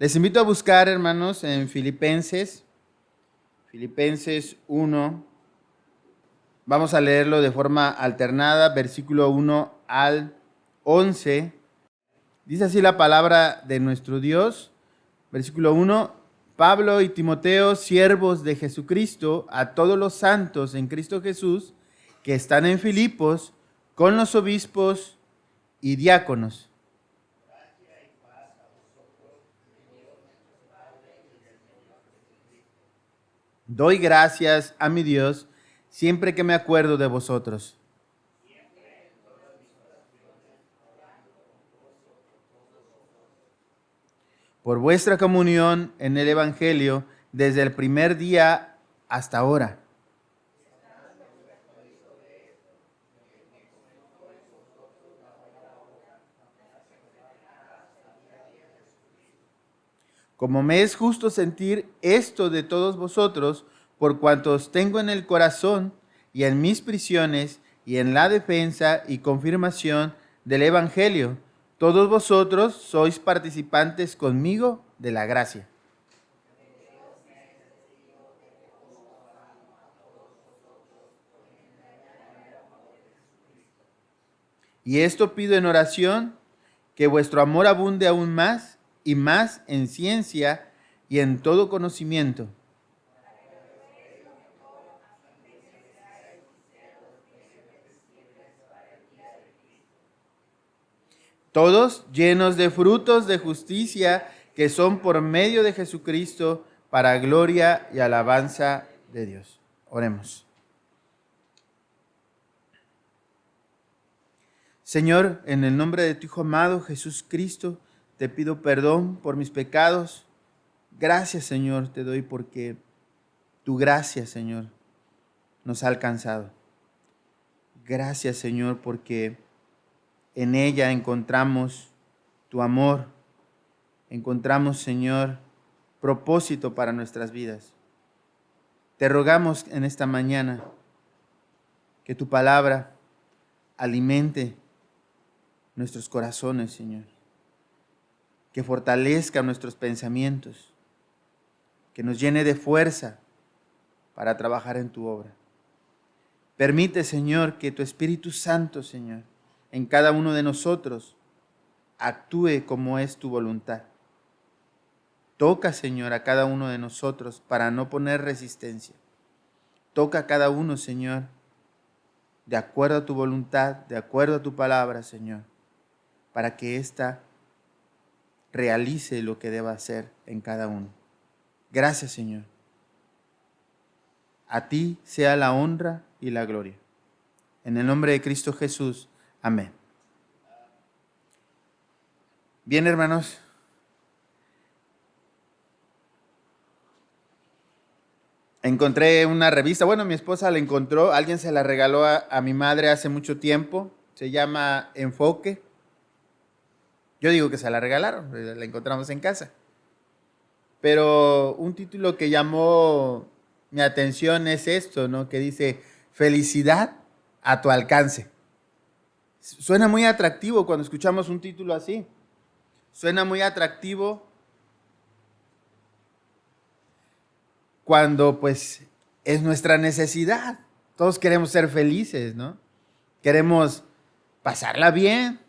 Les invito a buscar, hermanos, en Filipenses 1. Vamos a leerlo de forma alternada, versículo 1 al 11. Dice así la palabra de nuestro Dios. Versículo 1. Pablo y Timoteo, siervos de Jesucristo, a todos los santos en Cristo Jesús, que están en Filipos, con los obispos y diáconos. Doy gracias a mi Dios siempre que me acuerdo de vosotros. Por vuestra comunión en el Evangelio desde el primer día hasta ahora. Como me es justo sentir esto de todos vosotros, por cuanto os tengo en el corazón y en mis prisiones y en la defensa y confirmación del Evangelio, todos vosotros sois participantes conmigo de la gracia. Y esto pido en oración, que vuestro amor abunde aún más y más en ciencia y en todo conocimiento. Todos llenos de frutos de justicia que son por medio de Jesucristo para gloria y alabanza de Dios. Oremos. Señor, en el nombre de tu Hijo amado Jesús Cristo, te pido perdón por mis pecados. Gracias, Señor, te doy porque tu gracia, Señor, nos ha alcanzado. Gracias, Señor, porque en ella encontramos tu amor. Encontramos, Señor, propósito para nuestras vidas. Te rogamos en esta mañana que tu palabra alimente nuestros corazones, Señor. Que fortalezca nuestros pensamientos. Que nos llene de fuerza para trabajar en tu obra. Permite, Señor, que tu Espíritu Santo, Señor, en cada uno de nosotros actúe como es tu voluntad. Toca, Señor, a cada uno de nosotros para no poner resistencia. Toca a cada uno, Señor, de acuerdo a tu voluntad, de acuerdo a tu palabra, Señor, para que ésta realice lo que deba hacer en cada uno. Gracias, Señor. A ti sea la honra y la gloria. En el nombre de Cristo Jesús. Amén. Bien, hermanos. Encontré una revista. Bueno, mi esposa la encontró. Alguien se la regaló a mi madre hace mucho tiempo. Se llama Enfoque. Yo digo que se la regalaron. La encontramos en casa. Pero un título que llamó mi atención es esto, ¿no? Que dice, felicidad a tu alcance. Suena muy atractivo cuando escuchamos un título así. Suena muy atractivo cuando pues es nuestra necesidad. Todos queremos ser felices, ¿no? Queremos pasarla bien,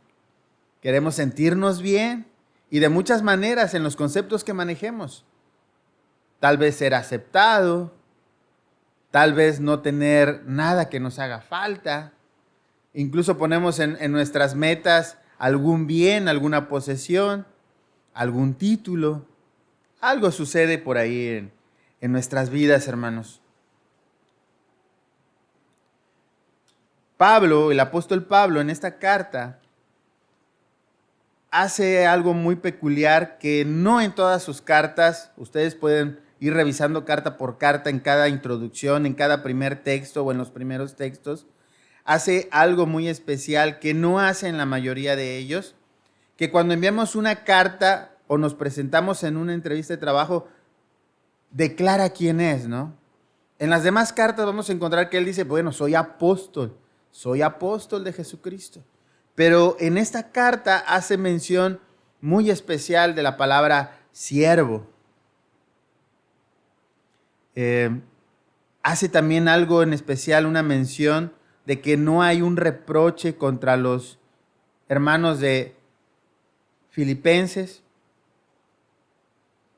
queremos sentirnos bien y de muchas maneras en los conceptos que manejemos. Tal vez ser aceptado, tal vez no tener nada que nos haga falta. Incluso ponemos en nuestras metas algún bien, alguna posesión, algún título. Algo sucede por ahí en nuestras vidas, hermanos. Pablo, el apóstol Pablo, en esta carta, hace algo muy peculiar que no en todas sus cartas. Ustedes pueden ir revisando carta por carta en cada introducción, en cada primer texto o en los primeros textos. Hace algo muy especial que no hace en la mayoría de ellos, que cuando enviamos una carta o nos presentamos en una entrevista de trabajo, declara quién es, ¿no? En las demás cartas vamos a encontrar que él dice, bueno, soy apóstol de Jesucristo. Pero en esta carta hace mención muy especial de la palabra siervo. Hace también algo en especial, una mención de que no hay un reproche contra los hermanos de Filipenses.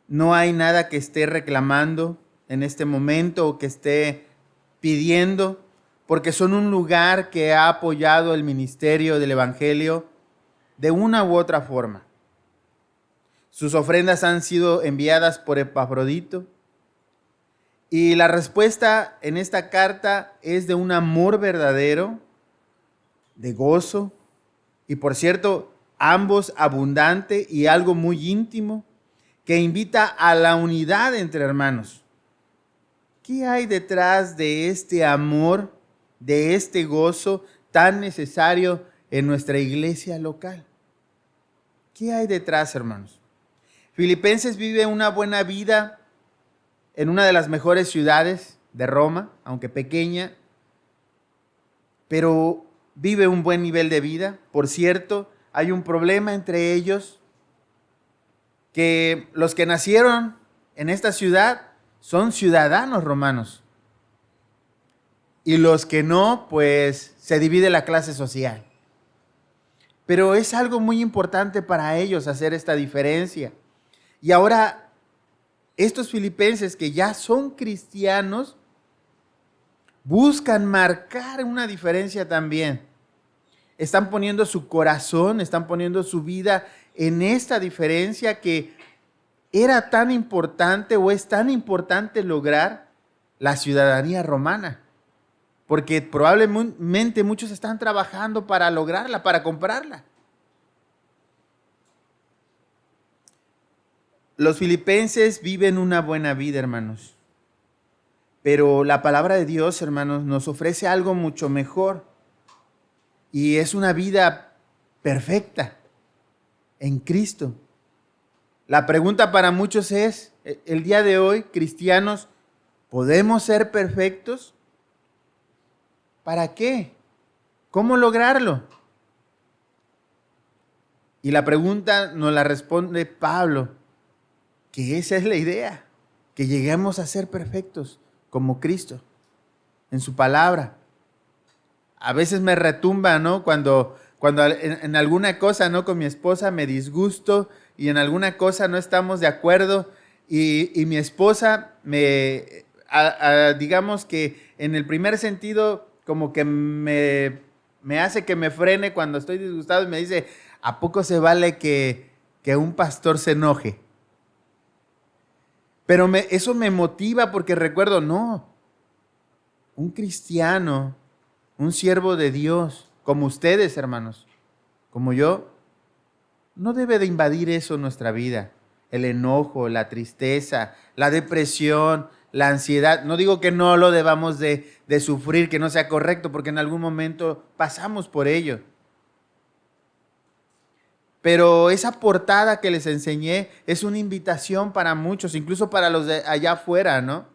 No hay nada que esté reclamando en este momento o que esté pidiendo, porque son un lugar que ha apoyado el ministerio del Evangelio de una u otra forma. Sus ofrendas han sido enviadas por Epafrodito y la respuesta en esta carta es de un amor verdadero, de gozo y, por cierto, ambos abundante y algo muy íntimo que invita a la unidad entre hermanos. ¿Qué hay detrás de este amor, de este gozo tan necesario en nuestra iglesia local? ¿Qué hay detrás, hermanos? Filipenses vive una buena vida en una de las mejores ciudades de Roma, aunque pequeña, pero vive un buen nivel de vida. Por cierto, hay un problema entre ellos, que los que nacieron en esta ciudad son ciudadanos romanos. Y los que no, pues se divide la clase social. Pero es algo muy importante para ellos hacer esta diferencia. Y ahora, estos filipenses que ya son cristianos, buscan marcar una diferencia también. Están poniendo su corazón, están poniendo su vida en esta diferencia que era tan importante o es tan importante lograr la ciudadanía romana. Porque probablemente muchos están trabajando para lograrla, para comprarla. Los filipenses viven una buena vida, hermanos. Pero la palabra de Dios, hermanos, nos ofrece algo mucho mejor. Y es una vida perfecta en Cristo. La pregunta para muchos es, el día de hoy, cristianos, ¿podemos ser perfectos? ¿Para qué? ¿Cómo lograrlo? Y la pregunta nos la responde Pablo, que esa es la idea, que lleguemos a ser perfectos como Cristo, en su palabra. A veces me retumba, ¿no? Cuando en alguna cosa, ¿no? Con mi esposa me disgusto y en alguna cosa no estamos de acuerdo y mi esposa digamos que en el primer sentido como que me hace que me frene cuando estoy disgustado y me dice, ¿a poco se vale que un pastor se enoje? Pero eso me motiva porque recuerdo, no, un cristiano, un siervo de Dios, como ustedes, hermanos, como yo, no debe de invadir eso en nuestra vida. El enojo, la tristeza, la depresión, la ansiedad. No digo que no lo debamos de sufrir, que no sea correcto, porque en algún momento pasamos por ello. Pero esa portada que les enseñé es una invitación para muchos, incluso para los de allá afuera, ¿no?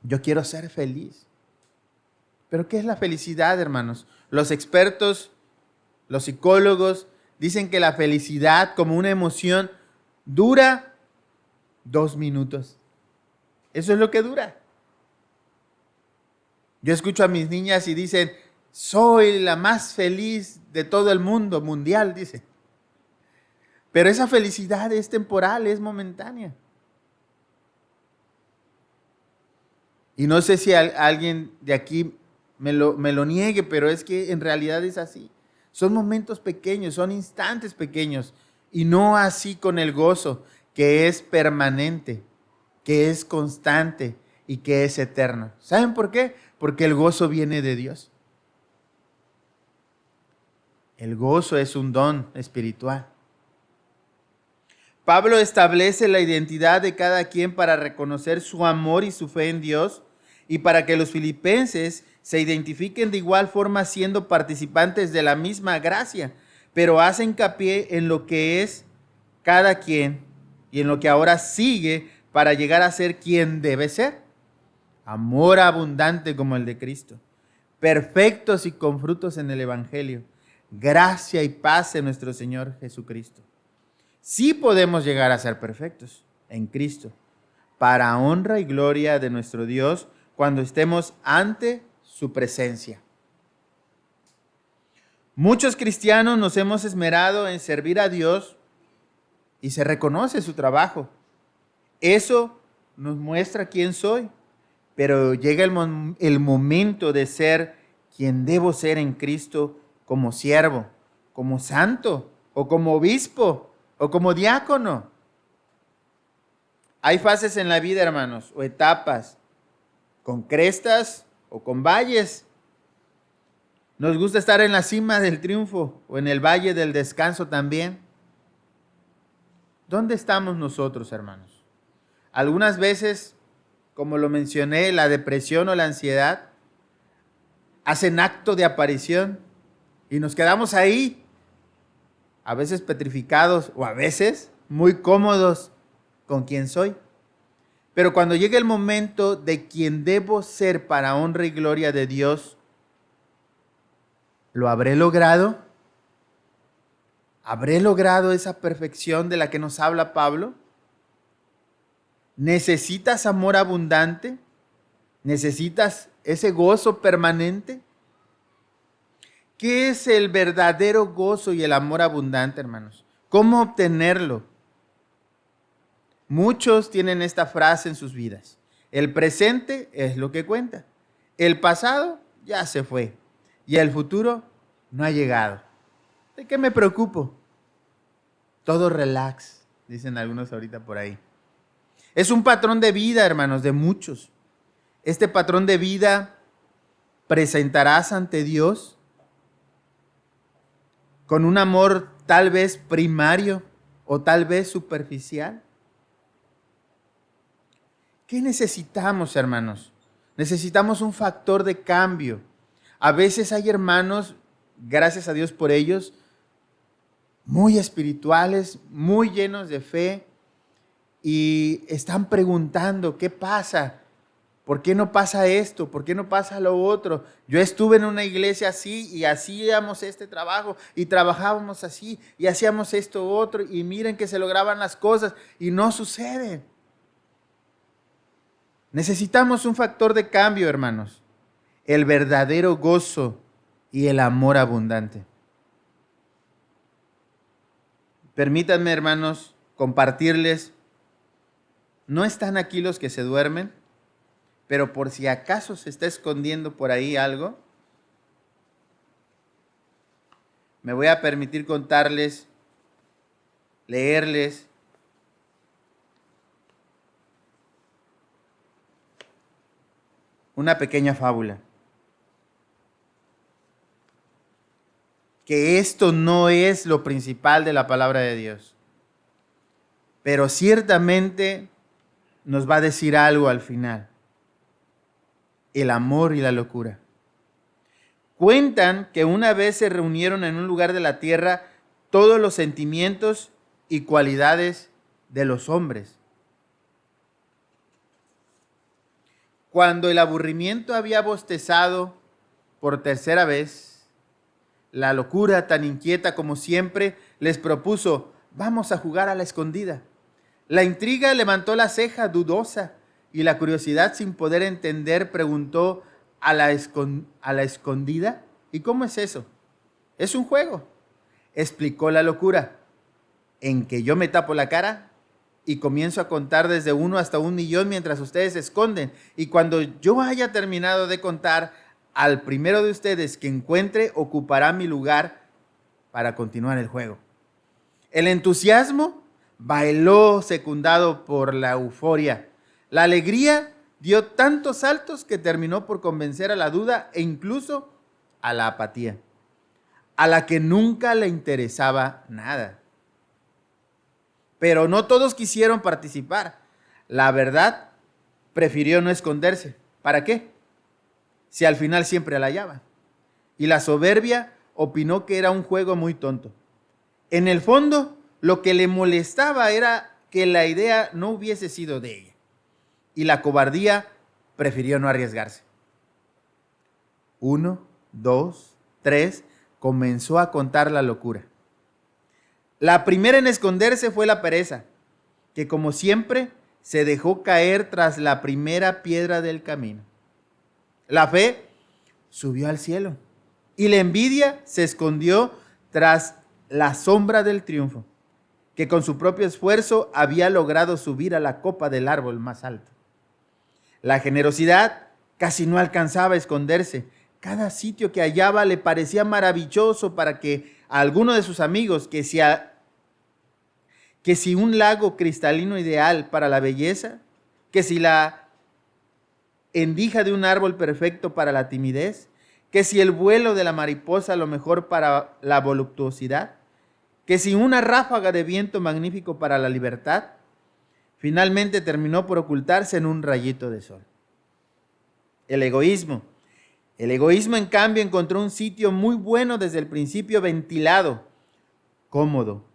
Yo quiero ser feliz. ¿Pero qué es la felicidad, hermanos? Los expertos, los psicólogos, dicen que la felicidad como una emoción dura 2 minutos. Eso es lo que dura. Yo escucho a mis niñas y dicen, soy la más feliz de todo el mundo, mundial, dice. Pero esa felicidad es temporal, es momentánea. Y no sé si alguien de aquí me lo niegue, pero es que en realidad es así. Son momentos pequeños, son instantes pequeños. Y no así con el gozo, que es permanente, que es constante y que es eterno. ¿Saben por qué? Porque el gozo viene de Dios. El gozo es un don espiritual. Pablo establece la identidad de cada quien para reconocer su amor y su fe en Dios y para que los filipenses se identifiquen de igual forma siendo participantes de la misma gracia, pero hace hincapié en lo que es cada quien y en lo que ahora sigue para llegar a ser quien debe ser. Amor abundante como el de Cristo, perfectos y con frutos en el Evangelio, gracia y paz en nuestro Señor Jesucristo. sí podemos llegar a ser perfectos en Cristo, para honra y gloria de nuestro Dios cuando estemos ante su presencia. Muchos cristianos nos hemos esmerado en servir a Dios y se reconoce su trabajo. Eso nos muestra quién soy, pero llega el momento de ser quien debo ser en Cristo como siervo, como santo, o como obispo, o como diácono. Hay fases en la vida, hermanos, o etapas, con crestas o con valles. Nos gusta estar en la cima del triunfo o en el valle del descanso también. ¿Dónde estamos nosotros, hermanos? Algunas veces, como lo mencioné, la depresión o la ansiedad hacen acto de aparición y nos quedamos ahí, a veces petrificados o a veces muy cómodos con quien soy. Pero cuando llegue el momento de quien debo ser para honra y gloria de Dios, ¿lo habré logrado? ¿Habré logrado esa perfección de la que nos habla Pablo? ¿Necesitas amor abundante? ¿Necesitas ese gozo permanente? ¿Qué es el verdadero gozo y el amor abundante, hermanos? ¿Cómo obtenerlo? Muchos tienen esta frase en sus vidas. El presente es lo que cuenta. El pasado ya se fue. Y el futuro no ha llegado. ¿De qué me preocupo? Todo relax, dicen algunos ahorita por ahí. Es un patrón de vida, hermanos, de muchos. Este patrón de vida presentarás ante Dios con un amor tal vez primario o tal vez superficial. ¿Qué necesitamos, hermanos? Necesitamos un factor de cambio. A veces hay hermanos, gracias a Dios por ellos, muy espirituales, muy llenos de fe, y están preguntando, ¿qué pasa? ¿Por qué no pasa esto? ¿Por qué no pasa lo otro? Yo estuve en una iglesia así y hacíamos este trabajo y trabajábamos así y hacíamos esto otro y miren que se lograban las cosas y no suceden. Necesitamos un factor de cambio, hermanos. El verdadero gozo y el amor abundante. Permítanme, hermanos, compartirles. No están aquí los que se duermen, pero por si acaso se está escondiendo por ahí algo, me voy a permitir contarles, leerles una pequeña fábula. Que esto no es lo principal de la palabra de Dios, pero ciertamente nos va a decir algo al final. El amor y la locura. Cuentan que una vez se reunieron en un lugar de la tierra todos los sentimientos y cualidades de los hombres. Cuando el aburrimiento había bostezado por tercera vez, la locura, tan inquieta como siempre, les propuso: vamos a jugar a la escondida. La intriga levantó la ceja dudosa y la curiosidad, sin poder entender, preguntó: ¿a la escondida? ¿Y cómo es eso? Es un juego, explicó la locura, en que yo me tapo la cara y comienzo a contar desde 1 hasta 1.000.000 mientras ustedes se esconden. Y cuando yo haya terminado de contar, al primero de ustedes que encuentre ocupará mi lugar para continuar el juego. El entusiasmo bailó secundado por la euforia. La alegría dio tantos saltos que terminó por convencer a la duda e incluso a la apatía, a la que nunca le interesaba nada. Pero no todos quisieron participar. La verdad, prefirió no esconderse. ¿Para qué? Si al final siempre la hallaba. Y la soberbia opinó que era un juego muy tonto. En el fondo, lo que le molestaba era que la idea no hubiese sido de ella. Y la cobardía prefirió no arriesgarse. 1, 2, 3, comenzó a contar la locura. La primera en esconderse fue la pereza, que como siempre se dejó caer tras la primera piedra del camino. La fe subió al cielo y la envidia se escondió tras la sombra del triunfo, que con su propio esfuerzo había logrado subir a la copa del árbol más alto. La generosidad casi no alcanzaba a esconderse. Cada sitio que hallaba le parecía maravilloso para que a alguno de sus amigos, que si un lago cristalino ideal para la belleza, que si la endija de un árbol perfecto para la timidez, que si el vuelo de la mariposa lo mejor para la voluptuosidad, que si una ráfaga de viento magnífico para la libertad, finalmente terminó por ocultarse en un rayito de sol. El egoísmo. El egoísmo, en cambio, encontró un sitio muy bueno desde el principio, ventilado, cómodo,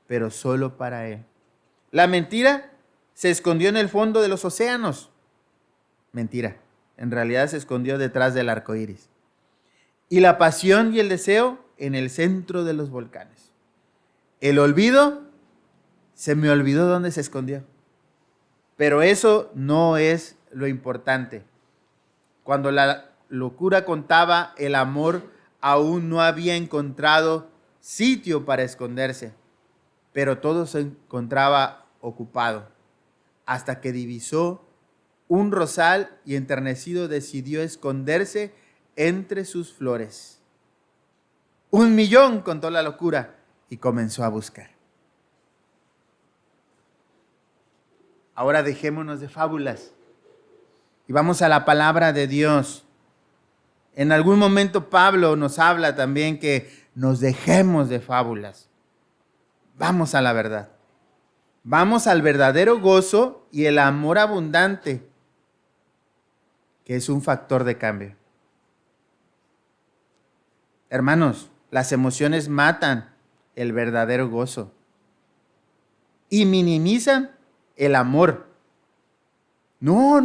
pero solo para él. La mentira se escondió en el fondo de los océanos. Mentira, en realidad se escondió detrás del arco iris. Y la pasión y el deseo en el centro de los volcanes. El olvido, se me olvidó dónde se escondió. Pero eso no es lo importante. Cuando la locura contaba, el amor aún no había encontrado sitio para esconderse, pero todo se encontraba ocupado, hasta que divisó un rosal y enternecido decidió esconderse entre sus flores. 1,000,000, contó la locura, y comenzó a buscar. Ahora dejémonos de fábulas y vamos a la palabra de Dios. En algún momento Pablo nos habla también que nos dejemos de fábulas. Vamos a la verdad. Vamos al verdadero gozo y el amor abundante, que es un factor de cambio. Hermanos, las emociones matan el verdadero gozo y minimizan el amor. No.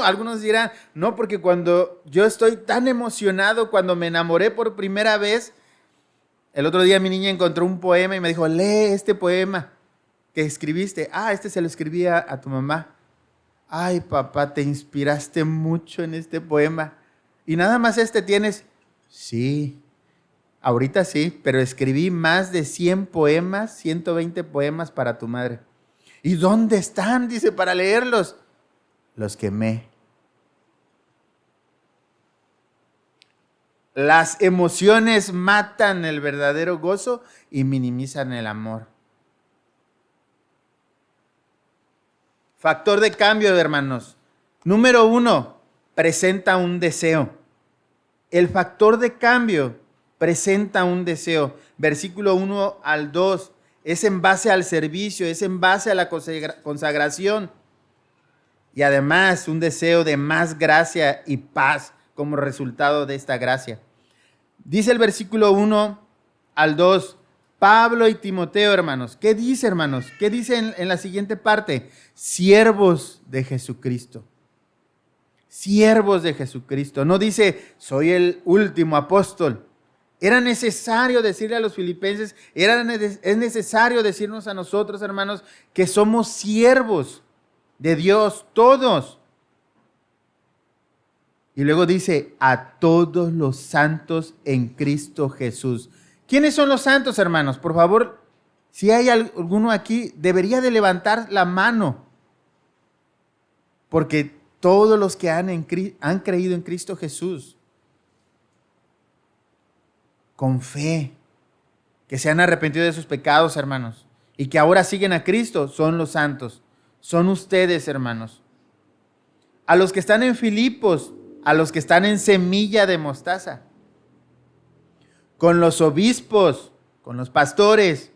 Algunos dirán, no, porque cuando yo estoy tan emocionado, cuando me enamoré por primera vez, el otro día mi niña encontró un poema y me dijo, lee este poema que escribiste. Este se lo escribía a tu mamá. Ay, papá, te inspiraste mucho en este poema. ¿Y nada más este tienes? Sí, ahorita sí, pero escribí más de 100 poemas, 120 poemas para tu madre. ¿Y dónde están? Dice, para leerlos. Los quemé. Las emociones matan el verdadero gozo y minimizan el amor. Factor de cambio, hermanos. Número 1, presenta un deseo. El factor de cambio presenta un deseo. Versículo 1 al 2. Es en base al servicio, es en base a la consagración. Y además un deseo de más gracia y paz como resultado de esta gracia. Dice el versículo 1 al 2, Pablo y Timoteo, hermanos. ¿Qué dice, hermanos? ¿Qué dice en la siguiente parte? Siervos de Jesucristo. Siervos de Jesucristo. No dice, soy el último apóstol. Era necesario decirle a los filipenses, es necesario decirnos a nosotros, hermanos, que somos siervos de Dios, todos. Y luego dice, a todos los santos en Cristo Jesús. ¿Quiénes son los santos, hermanos? Por favor, si hay alguno aquí, debería de levantar la mano. Porque todos los que han creído en Cristo Jesús, con fe, que se han arrepentido de sus pecados, hermanos, y que ahora siguen a Cristo, son los santos. Son ustedes, hermanos. A los que están en Filipos, a los que están en Semilla de Mostaza, con los obispos, con los pastores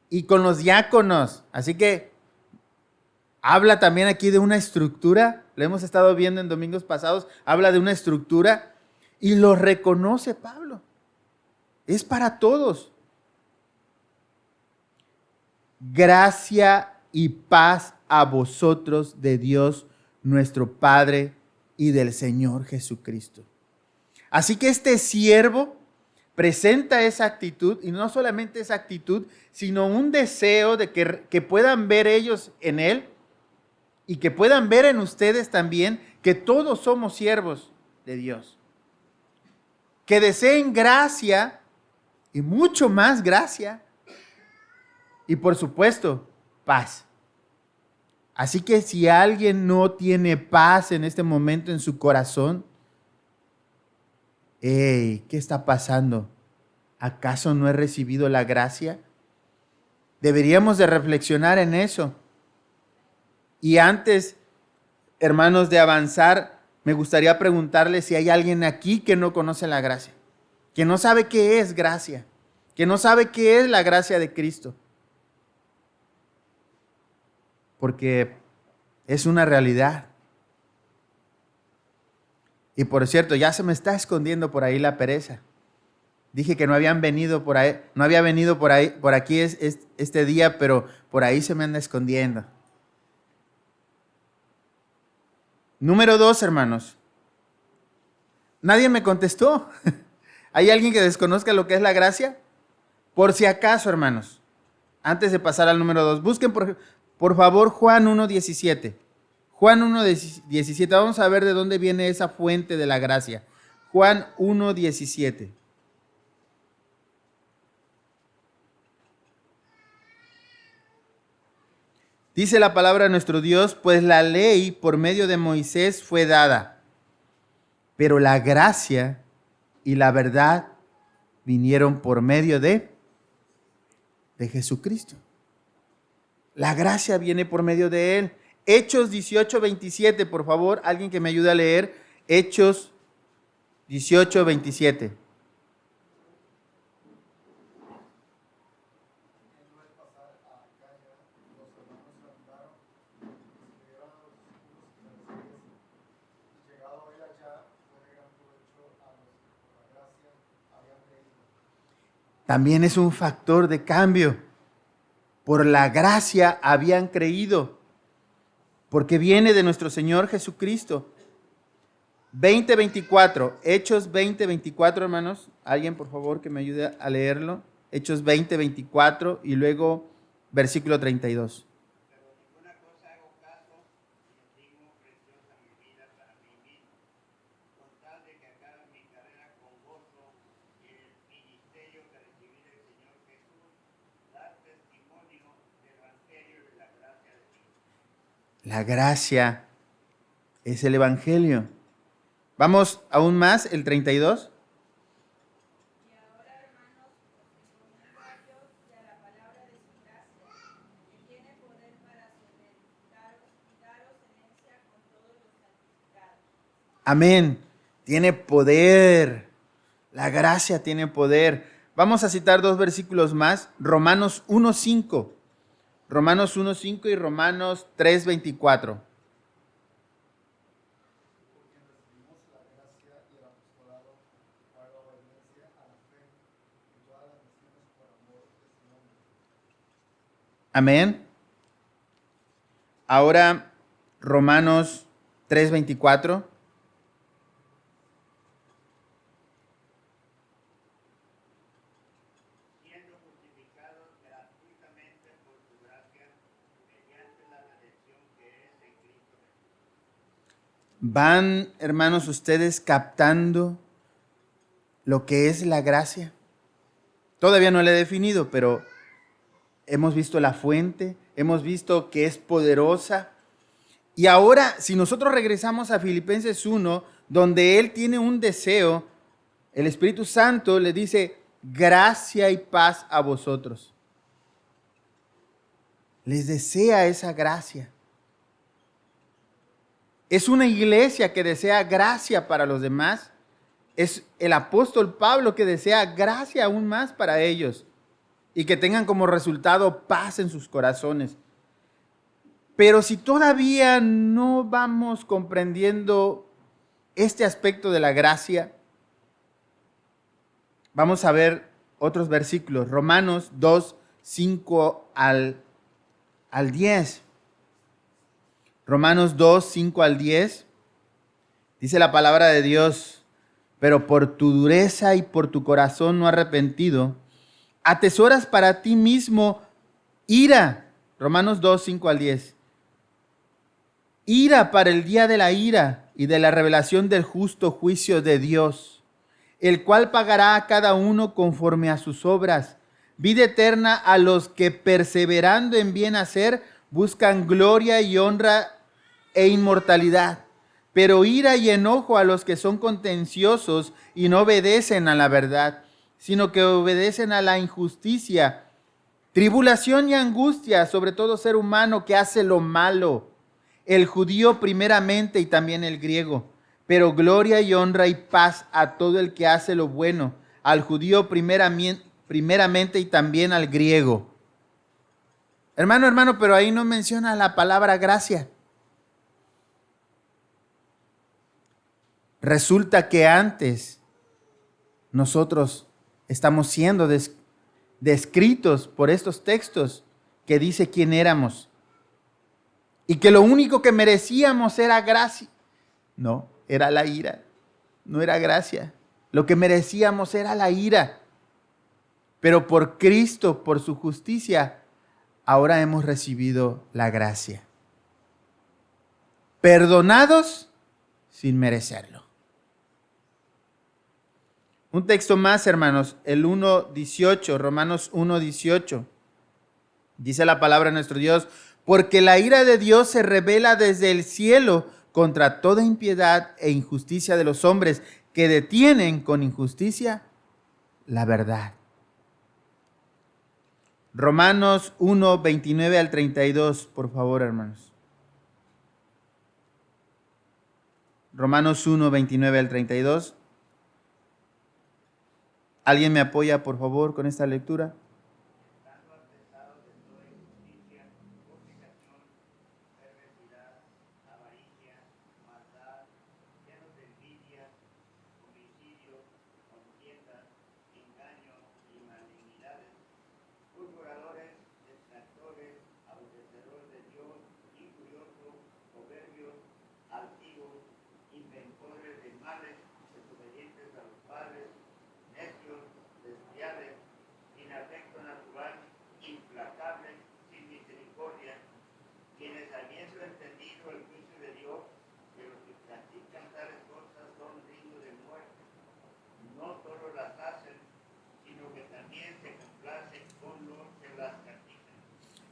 y con los diáconos. Así que habla también aquí de una estructura, lo hemos estado viendo en domingos pasados, habla de una estructura y lo reconoce Pablo. Es para todos. Gracia y paz a vosotros de Dios nuestro Padre y del Señor Jesucristo. Así que este siervo presenta esa actitud, y no solamente esa actitud, sino un deseo de que puedan ver ellos en Él y que puedan ver en ustedes también que todos somos siervos de Dios. Que deseen gracia y mucho más gracia. Y por supuesto, paz. Así que si alguien no tiene paz en este momento en su corazón, ¿qué está pasando? ¿Acaso no he recibido la gracia? Deberíamos de reflexionar en eso. Y antes, hermanos, de avanzar, me gustaría preguntarle si hay alguien aquí que no conoce la gracia, que no sabe qué es gracia, que no sabe qué es la gracia de Cristo. Porque es una realidad. Y por cierto, ya se me está escondiendo por ahí la pereza. Dije que no habían venido por ahí, no había venido por aquí este día, pero por ahí se me anda escondiendo. Número 2, hermanos. Nadie me contestó. ¿Hay alguien que desconozca lo que es la gracia? Por si acaso, hermanos, antes de pasar al número 2, busquen por favor Juan 1:17. Juan 1:17. Vamos a ver de dónde viene esa fuente de la gracia. Juan 1:17. Dice la palabra de nuestro Dios, pues la ley por medio de Moisés fue dada, pero la gracia y la verdad vinieron por medio de Jesucristo. La gracia viene por medio de Él. Hechos 18:27, por favor, alguien que me ayude a leer. Hechos 18:27. También es un factor de cambio. Por la gracia habían creído, porque viene de nuestro Señor Jesucristo. 20:24, Hechos 20:24, hermanos. Alguien, por favor, que me ayude a leerlo. Hechos 20:24 y luego versículo 32. La gracia es el Evangelio. Vamos aún más, el 32. Y ahora, hermanos, os a Dios y a la palabra de su gracia, que tiene poder para sobredificaros y daros herencia con todos los santificados. Amén. Tiene poder. La gracia tiene poder. Vamos a citar dos versículos más. Romanos 1:5. Romanos 1:5 y Romanos 3:24. Amén. Ahora Romanos 3:24. ¿Van, hermanos, ustedes captando lo que es la gracia? Todavía no la he definido, pero hemos visto la fuente, hemos visto que es poderosa. Y ahora, si nosotros regresamos a Filipenses 1, donde Él tiene un deseo, el Espíritu Santo le dice, gracia y paz a vosotros. Les desea esa gracia. Es una iglesia que desea gracia para los demás. Es el apóstol Pablo que desea gracia aún más para ellos y que tengan como resultado paz en sus corazones. Pero si todavía no vamos comprendiendo este aspecto de la gracia, vamos a ver otros versículos. Romanos 2:5 al 10. Romanos 2:5 al 10. Dice la palabra de Dios: pero por tu dureza y por tu corazón no arrepentido, atesoras para ti mismo ira. Romanos 2, 5 al 10. Ira para el día de la ira y de la revelación del justo juicio de Dios, el cual pagará a cada uno conforme a sus obras. Vida eterna a los que perseverando en bien hacer buscan gloria y honra e inmortalidad. Pero ira y enojo a los que son contenciosos y no obedecen a la verdad, sino que obedecen a la injusticia. Tribulación y angustia sobre todo ser humano que hace lo malo, el judío primeramente y también el griego. Pero gloria y honra y paz a todo el que hace lo bueno, al judío primeramente y también al griego. Hermano, pero ahí no menciona la palabra gracia. Resulta que antes nosotros estamos siendo descritos por estos textos que dice quién éramos y que lo único que merecíamos era gracia. No, era la ira, no era gracia. Lo que merecíamos era la ira. Pero por Cristo, por su justicia, ahora hemos recibido la gracia. Perdonados sin merecerlo. Un texto más, hermanos, el 1:18, Romanos 1:18. Dice la palabra de nuestro Dios, porque la ira de Dios se revela desde el cielo contra toda impiedad e injusticia de los hombres que detienen con injusticia la verdad. Romanos 1:29 al 32, por favor, hermanos. Romanos 1:29 al 32. ¿Alguien me apoya, por favor, con esta lectura?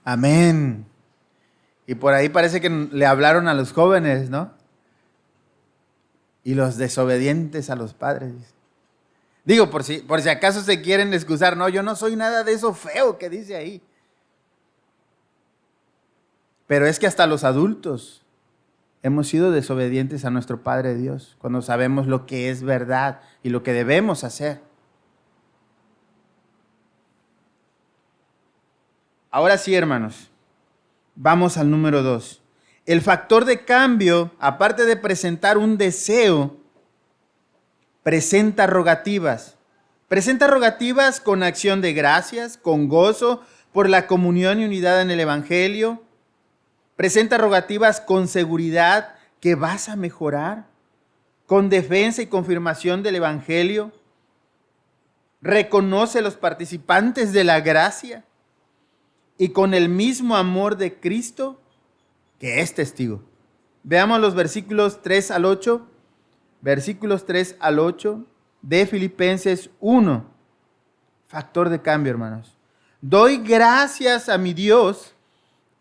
Amén. Y por ahí parece que le hablaron a los jóvenes, ¿no? Y los desobedientes a los padres. Digo, por si acaso se quieren excusar, no, yo no soy nada de eso feo que dice ahí. Pero es que hasta los adultos hemos sido desobedientes a nuestro Padre Dios, cuando sabemos lo que es verdad y lo que debemos hacer. Ahora sí, hermanos, vamos al número 2. El factor de cambio, aparte de presentar un deseo, presenta rogativas. Presenta rogativas con acción de gracias, con gozo por la comunión y unidad en el Evangelio. Presenta rogativas con seguridad que vas a mejorar, con defensa y confirmación del Evangelio. Reconoce a los participantes de la gracia y con el mismo amor de Cristo que es testigo. Veamos los versículos 3 al 8. Versículos 3 al 8 de Filipenses 1. Factor de cambio, hermanos. Doy gracias a mi Dios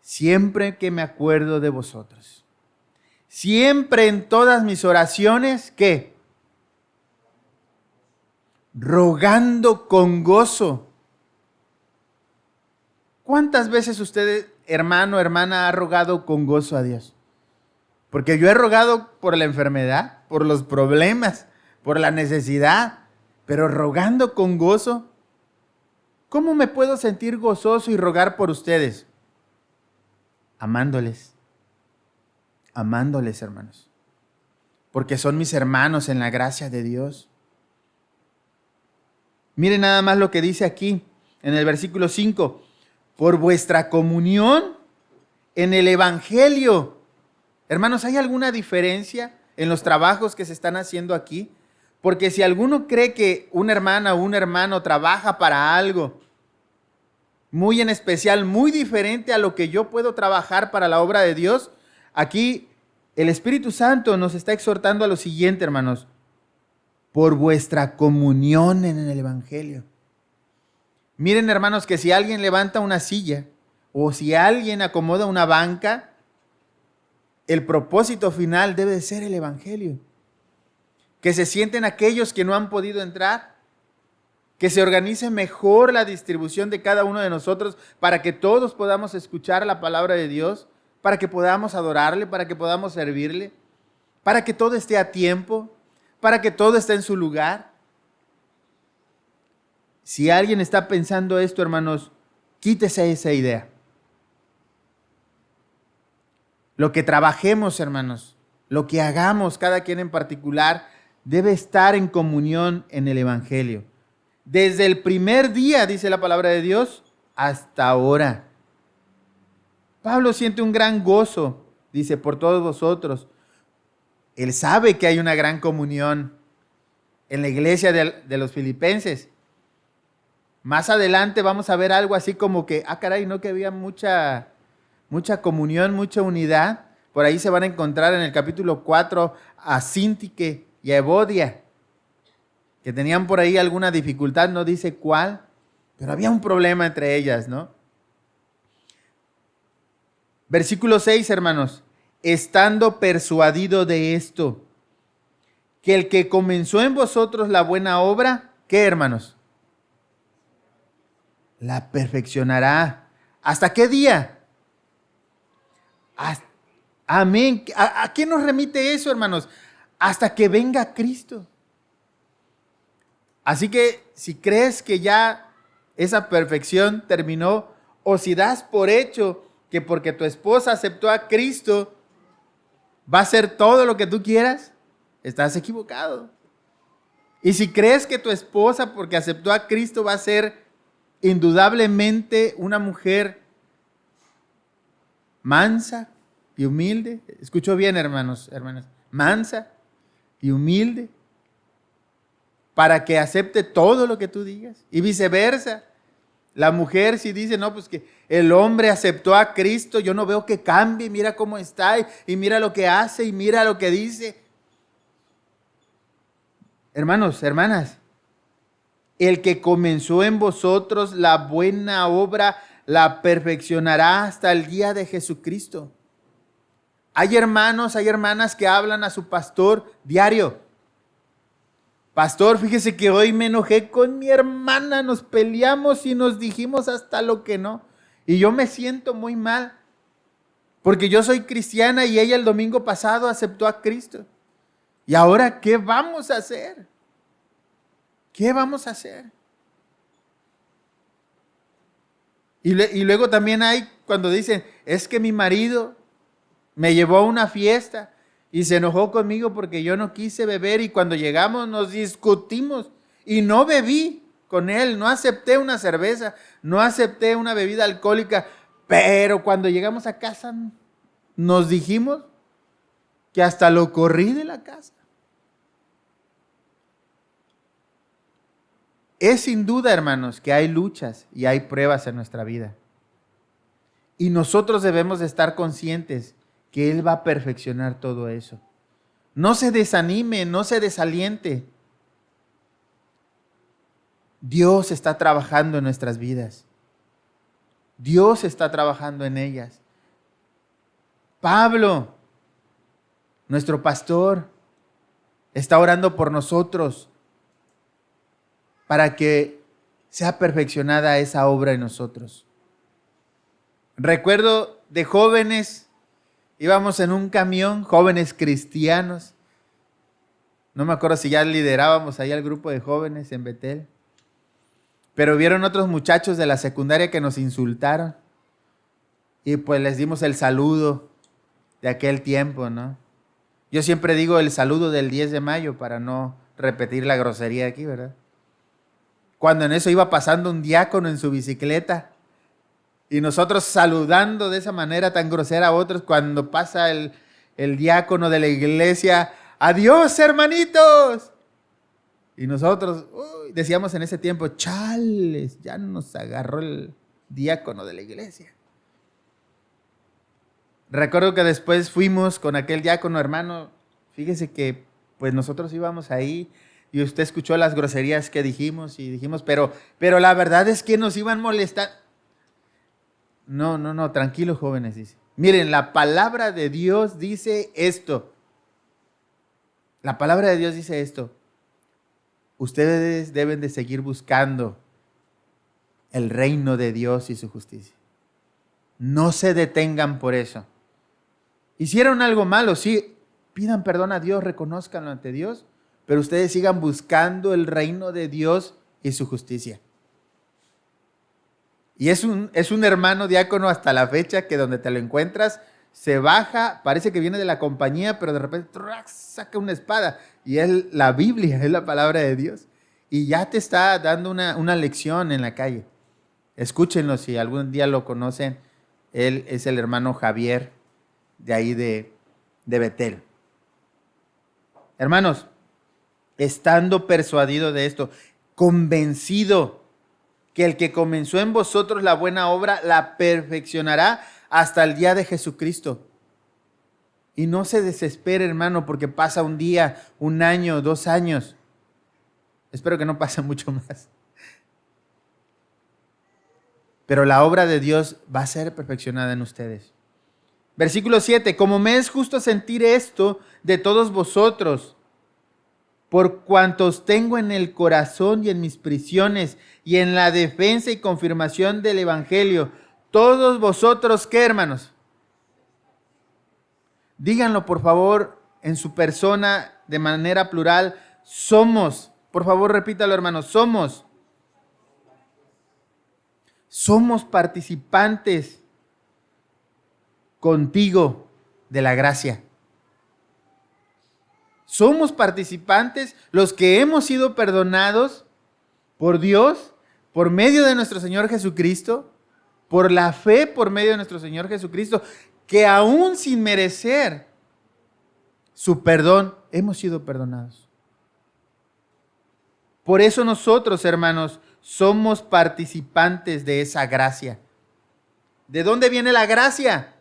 siempre que me acuerdo de vosotros. Siempre en todas mis oraciones, ¿qué? Rogando con gozo. ¿Cuántas veces usted, hermano, hermana, ha rogado con gozo a Dios? Porque yo he rogado por la enfermedad, por los problemas, por la necesidad, pero rogando con gozo. ¿Cómo me puedo sentir gozoso y rogar por ustedes? Amándoles. Amándoles, hermanos. Porque son mis hermanos en la gracia de Dios. Miren nada más lo que dice aquí en el versículo 5. Por vuestra comunión en el Evangelio. Hermanos, ¿hay alguna diferencia en los trabajos que se están haciendo aquí? Porque si alguno cree que una hermana o un hermano trabaja para algo muy en especial, muy diferente a lo que yo puedo trabajar para la obra de Dios, aquí el Espíritu Santo nos está exhortando a lo siguiente, hermanos: por vuestra comunión en el Evangelio. Miren, hermanos, que si alguien levanta una silla o si alguien acomoda una banca, el propósito final debe ser el Evangelio. Que se sienten aquellos que no han podido entrar, que se organice mejor la distribución de cada uno de nosotros para que todos podamos escuchar la palabra de Dios, para que podamos adorarle, para que podamos servirle, para que todo esté a tiempo, para que todo esté en su lugar. Si alguien está pensando esto, hermanos, quítese esa idea. Lo que trabajemos, hermanos, lo que hagamos cada quien en particular, debe estar en comunión en el Evangelio. Desde el primer día, dice la palabra de Dios, hasta ahora. Pablo siente un gran gozo, dice, por todos vosotros. Él sabe que hay una gran comunión en la iglesia de los filipenses. Más adelante vamos a ver algo así como que, caray, no, que había mucha comunión, mucha unidad. Por ahí se van a encontrar en el capítulo 4 a Síntique y a Evodia, que tenían por ahí alguna dificultad, no dice cuál, pero había un problema entre ellas, ¿no? Versículo 6, hermanos: estando persuadido de esto, que el que comenzó en vosotros la buena obra, ¿qué, hermanos? La perfeccionará. ¿Hasta qué día? Amén. ¿A qué nos remite eso, hermanos? Hasta que venga Cristo. Así que si crees que ya esa perfección terminó, o si das por hecho que porque tu esposa aceptó a Cristo va a ser todo lo que tú quieras, estás equivocado. Y si crees que tu esposa, porque aceptó a Cristo, va a ser indudablemente una mujer mansa y humilde, escucho bien, hermanos, hermanas, mansa y humilde, para que acepte todo lo que tú digas, y viceversa. La mujer, si dice, no, pues que el hombre aceptó a Cristo, yo no veo que cambie, mira cómo está, y mira lo que hace, y mira lo que dice. Hermanos, hermanas, el que comenzó en vosotros la buena obra, la perfeccionará hasta el día de Jesucristo. Hay hermanos, hay hermanas que hablan a su pastor diario: pastor, fíjese que hoy me enojé con mi hermana, nos peleamos y nos dijimos hasta lo que no. Y yo me siento muy mal, porque yo soy cristiana y ella el domingo pasado aceptó a Cristo. ¿Y ahora qué vamos a hacer? ¿Qué vamos a hacer? Y luego también hay cuando dicen, es que mi marido me llevó a una fiesta y se enojó conmigo porque yo no quise beber, y cuando llegamos nos discutimos y no bebí con él, no acepté una cerveza, no acepté una bebida alcohólica, pero cuando llegamos a casa nos dijimos que hasta lo corrí de la casa. Es sin duda, hermanos, que hay luchas y hay pruebas en nuestra vida. Y nosotros debemos de estar conscientes que Él va a perfeccionar todo eso. No se desanime, no se desaliente. Dios está trabajando en nuestras vidas. Dios está trabajando en ellas. Pablo, nuestro pastor, está orando por nosotros para que sea perfeccionada esa obra en nosotros. Recuerdo de jóvenes, íbamos en un camión, jóvenes cristianos. No me acuerdo si ya liderábamos ahí al grupo de jóvenes en Betel. Pero vieron otros muchachos de la secundaria que nos insultaron. Y pues les dimos el saludo de aquel tiempo, ¿no? Yo siempre digo el saludo del 10 de mayo para no repetir la grosería aquí, ¿verdad? Cuando en eso iba pasando un diácono en su bicicleta y nosotros saludando de esa manera tan grosera a otros, cuando pasa el diácono de la iglesia, ¡adiós, hermanitos! Y nosotros decíamos en ese tiempo, chales, ya nos agarró el diácono de la iglesia. Recuerdo que después fuimos con aquel diácono, hermano. Fíjese que pues nosotros íbamos ahí y usted escuchó las groserías que dijimos y dijimos, pero la verdad es que nos iban a molestar. No, tranquilos jóvenes, dice. Miren, la palabra de Dios dice esto. La palabra de Dios dice esto. Ustedes deben de seguir buscando el reino de Dios y su justicia. No se detengan por eso. Hicieron algo malo, sí, pidan perdón a Dios, reconózcanlo ante Dios, pero ustedes sigan buscando el reino de Dios y su justicia. Y es un hermano diácono hasta la fecha que donde te lo encuentras, se baja, parece que viene de la compañía, pero de repente saca una espada y es la Biblia, es la palabra de Dios. Y ya te está dando una lección en la calle. Escúchenlo si algún día lo conocen. Él es el hermano Javier de ahí de Betel. Hermanos, estando persuadido de esto, convencido que el que comenzó en vosotros la buena obra la perfeccionará hasta el día de Jesucristo. Y no se desespere, hermano, porque pasa un día, un año, 2 años. Espero que no pase mucho más. Pero la obra de Dios va a ser perfeccionada en ustedes. Versículo 7. Como me es justo sentir esto de todos vosotros, por cuantos tengo en el corazón y en mis prisiones y en la defensa y confirmación del evangelio, todos vosotros, ¿qué, hermanos? Díganlo, por favor, en su persona, de manera plural. Somos. Por favor, repítalo, hermanos. Somos participantes contigo de la gracia. Somos participantes, los que hemos sido perdonados por Dios, por medio de nuestro Señor Jesucristo, por la fe por medio de nuestro Señor Jesucristo, que aún sin merecer su perdón, hemos sido perdonados. Por eso nosotros, hermanos, somos participantes de esa gracia. ¿De dónde viene la gracia?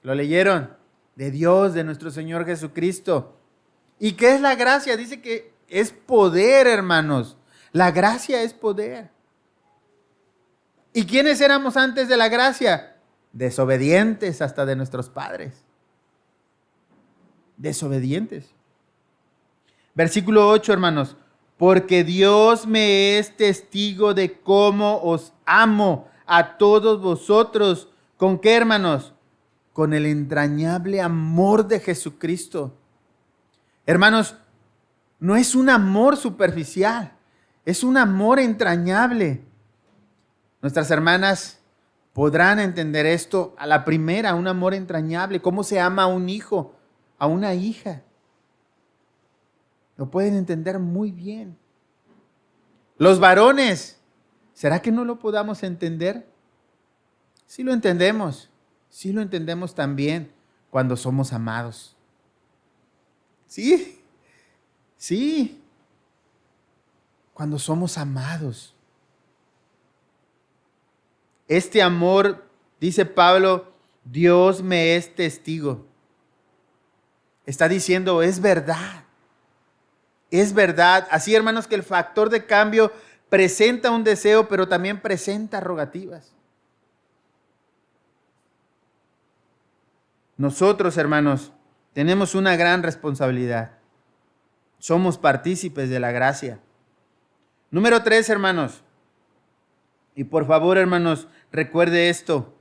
¿Lo leyeron? De Dios, de nuestro Señor Jesucristo. ¿Y qué es la gracia? Dice que es poder, hermanos. La gracia es poder. ¿Y quiénes éramos antes de la gracia? Desobedientes hasta de nuestros padres. Desobedientes. Versículo 8, hermanos. Porque Dios me es testigo de cómo os amo a todos vosotros. ¿Con qué, hermanos? Con el entrañable amor de Jesucristo. Hermanos, no es un amor superficial, es un amor entrañable. Nuestras hermanas podrán entender esto a la primera, un amor entrañable. ¿Cómo se ama a un hijo, a una hija? Lo pueden entender muy bien. Los varones, ¿será que no lo podamos entender? Sí lo entendemos también cuando somos amados. Sí, cuando somos amados. Este amor, dice Pablo, Dios me es testigo. Está diciendo, es verdad. Es verdad. Así, hermanos, que el factor de cambio presenta un deseo, pero también presenta rogativas. Nosotros, hermanos, tenemos una gran responsabilidad. Somos partícipes de la gracia. Número 3, hermanos. Y por favor, hermanos, recuerde esto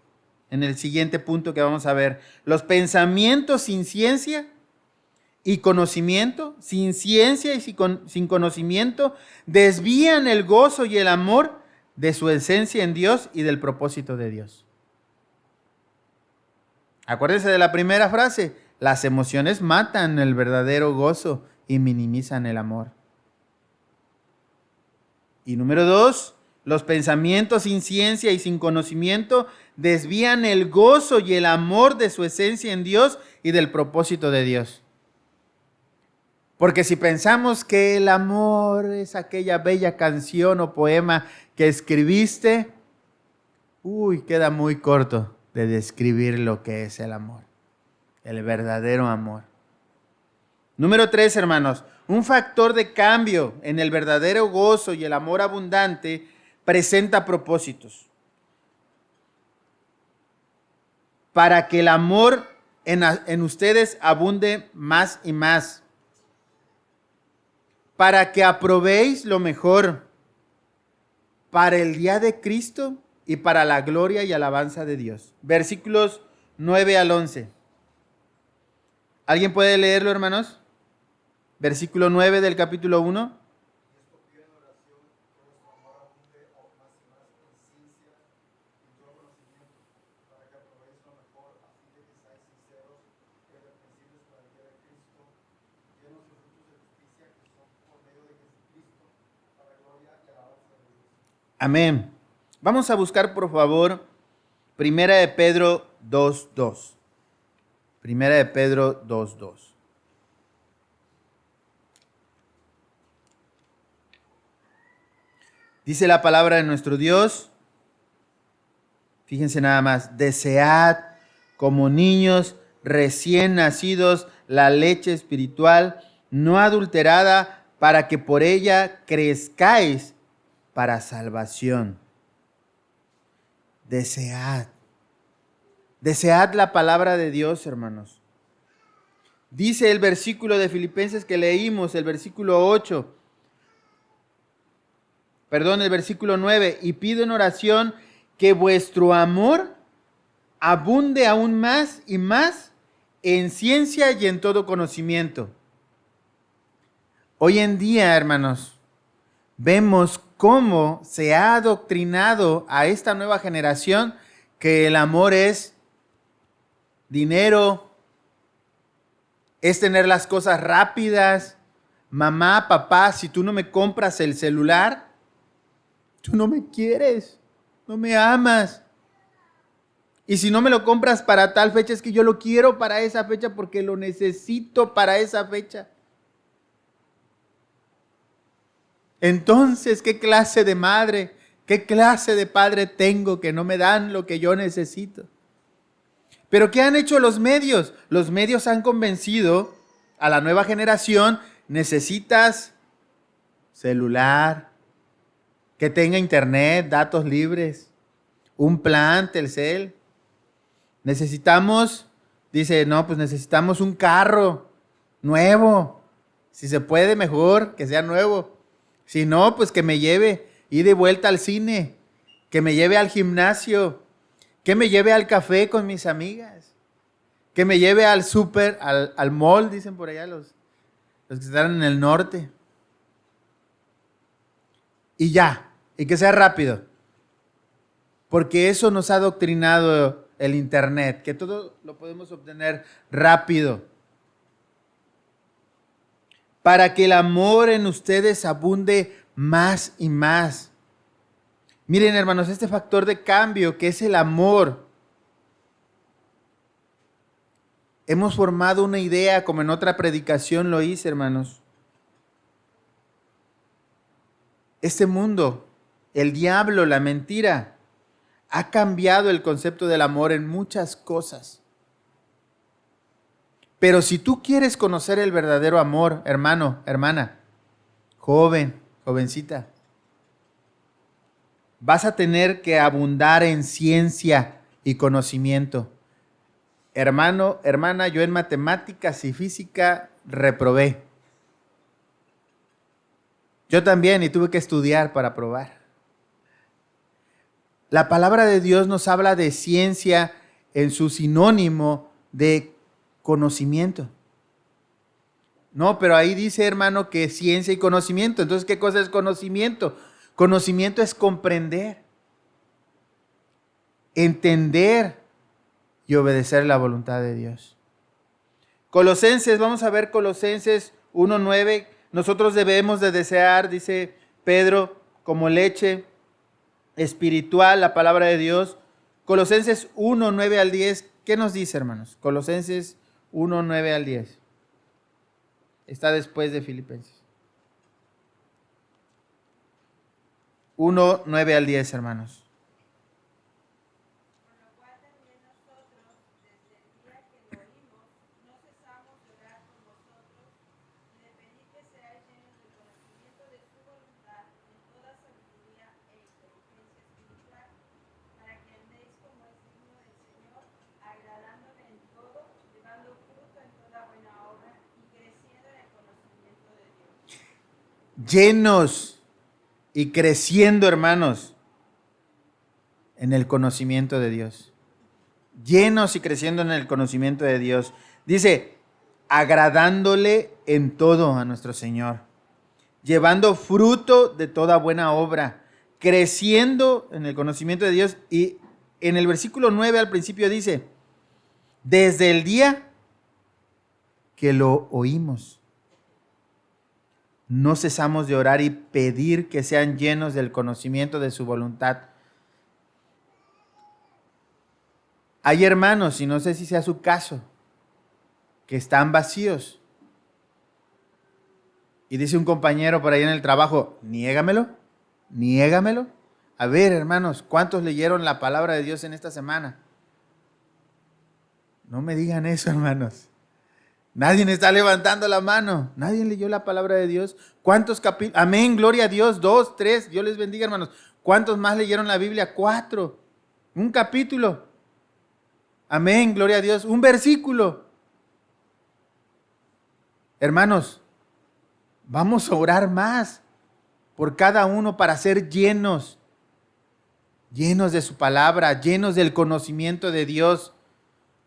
en el siguiente punto que vamos a ver. Los pensamientos sin ciencia y conocimiento, sin ciencia y sin conocimiento, desvían el gozo y el amor de su esencia en Dios y del propósito de Dios. Acuérdense de la primera frase. Las emociones matan el verdadero gozo y minimizan el amor. Y número 2, los pensamientos sin ciencia y sin conocimiento desvían el gozo y el amor de su esencia en Dios y del propósito de Dios. Porque si pensamos que el amor es aquella bella canción o poema que escribiste, queda muy corto de describir lo que es el amor, el verdadero amor. Número 3, hermanos, un factor de cambio en el verdadero gozo y el amor abundante presenta propósitos. Para que el amor en ustedes abunde más y más. Para que aprobéis lo mejor para el día de Cristo y para la gloria y alabanza de Dios. Versículos 9 al 11. ¿Alguien puede leerlo, hermanos? Versículo 9 del capítulo 1. Amén. Vamos a buscar, por favor, Primera de Pedro 2:2. Primera de Pedro 2:2. Dice la palabra de nuestro Dios. Fíjense nada más. Desead como niños recién nacidos la leche espiritual no adulterada, para que por ella crezcáis para salvación. Desead. Desead la palabra de Dios, hermanos. Dice el versículo de Filipenses que leímos, el versículo 8. El versículo 9. Y pido en oración que vuestro amor abunde aún más y más en ciencia y en todo conocimiento. Hoy en día, hermanos, vemos cómo se ha adoctrinado a esta nueva generación que el amor es dinero, es tener las cosas rápidas. Mamá, papá, si tú no me compras el celular, tú no me quieres, no me amas. Y si no me lo compras para tal fecha, es que yo lo quiero para esa fecha porque lo necesito para esa fecha. Entonces, ¿qué clase de madre, qué clase de padre tengo que no me dan lo que yo necesito? Pero ¿qué han hecho los medios? Los medios han convencido a la nueva generación: necesitas celular, que tenga internet, datos libres, un plan Telcel. Necesitamos, necesitamos un carro nuevo. Si se puede, mejor que sea nuevo. Si no, pues que me lleve y de vuelta al cine, que me lleve al gimnasio, que me lleve al café con mis amigas, que me lleve al súper, al mall, dicen por allá los que están en el norte. Y ya, y que sea rápido. Porque eso nos ha adoctrinado el internet, que todo lo podemos obtener rápido. Para que el amor en ustedes abunde más y más. Miren, hermanos, este factor de cambio que es el amor. Hemos formado una idea, como en otra predicación lo hice, hermanos. Este mundo, el diablo, la mentira, ha cambiado el concepto del amor en muchas cosas. Pero si tú quieres conocer el verdadero amor, hermano, hermana, joven, jovencita, vas a tener que abundar en ciencia y conocimiento. Hermano, hermana, yo en matemáticas y física reprobé. Yo también, y tuve que estudiar para aprobar. La palabra de Dios nos habla de ciencia en su sinónimo de conocimiento. No, pero ahí dice, hermano, que ciencia y conocimiento. Entonces, ¿qué cosa es conocimiento? Conocimiento es comprender, entender y obedecer la voluntad de Dios. Colosenses, vamos a ver Colosenses 1:9. Nosotros debemos de desear, dice Pedro, como leche espiritual, la palabra de Dios. Colosenses 1:9 al 10. ¿Qué nos dice, hermanos? Colosenses 1:9 al 10. Está después de Filipenses. 1, 9 al 10, hermanos. Llenos y creciendo, hermanos, en el conocimiento de Dios. Llenos y creciendo en el conocimiento de Dios. Dice, agradándole en todo a nuestro Señor, llevando fruto de toda buena obra, creciendo en el conocimiento de Dios. Y en el versículo 9 al principio dice, desde el día que lo oímos, no cesamos de orar y pedir que sean llenos del conocimiento de su voluntad. Hay hermanos, y no sé si sea su caso, que están vacíos. Y dice un compañero por ahí en el trabajo, niégamelo, niégamelo. A ver, hermanos, ¿cuántos leyeron la palabra de Dios en esta semana? No me digan eso, hermanos. Nadie está levantando la mano. Nadie leyó la palabra de Dios. ¿Cuántos capítulos? Amén, gloria a Dios. 2, 3. Dios les bendiga, hermanos. ¿Cuántos más leyeron la Biblia? 4. Un capítulo. Amén, gloria a Dios. Un versículo. Hermanos, vamos a orar más por cada uno para ser llenos. Llenos de su palabra, llenos del conocimiento de Dios.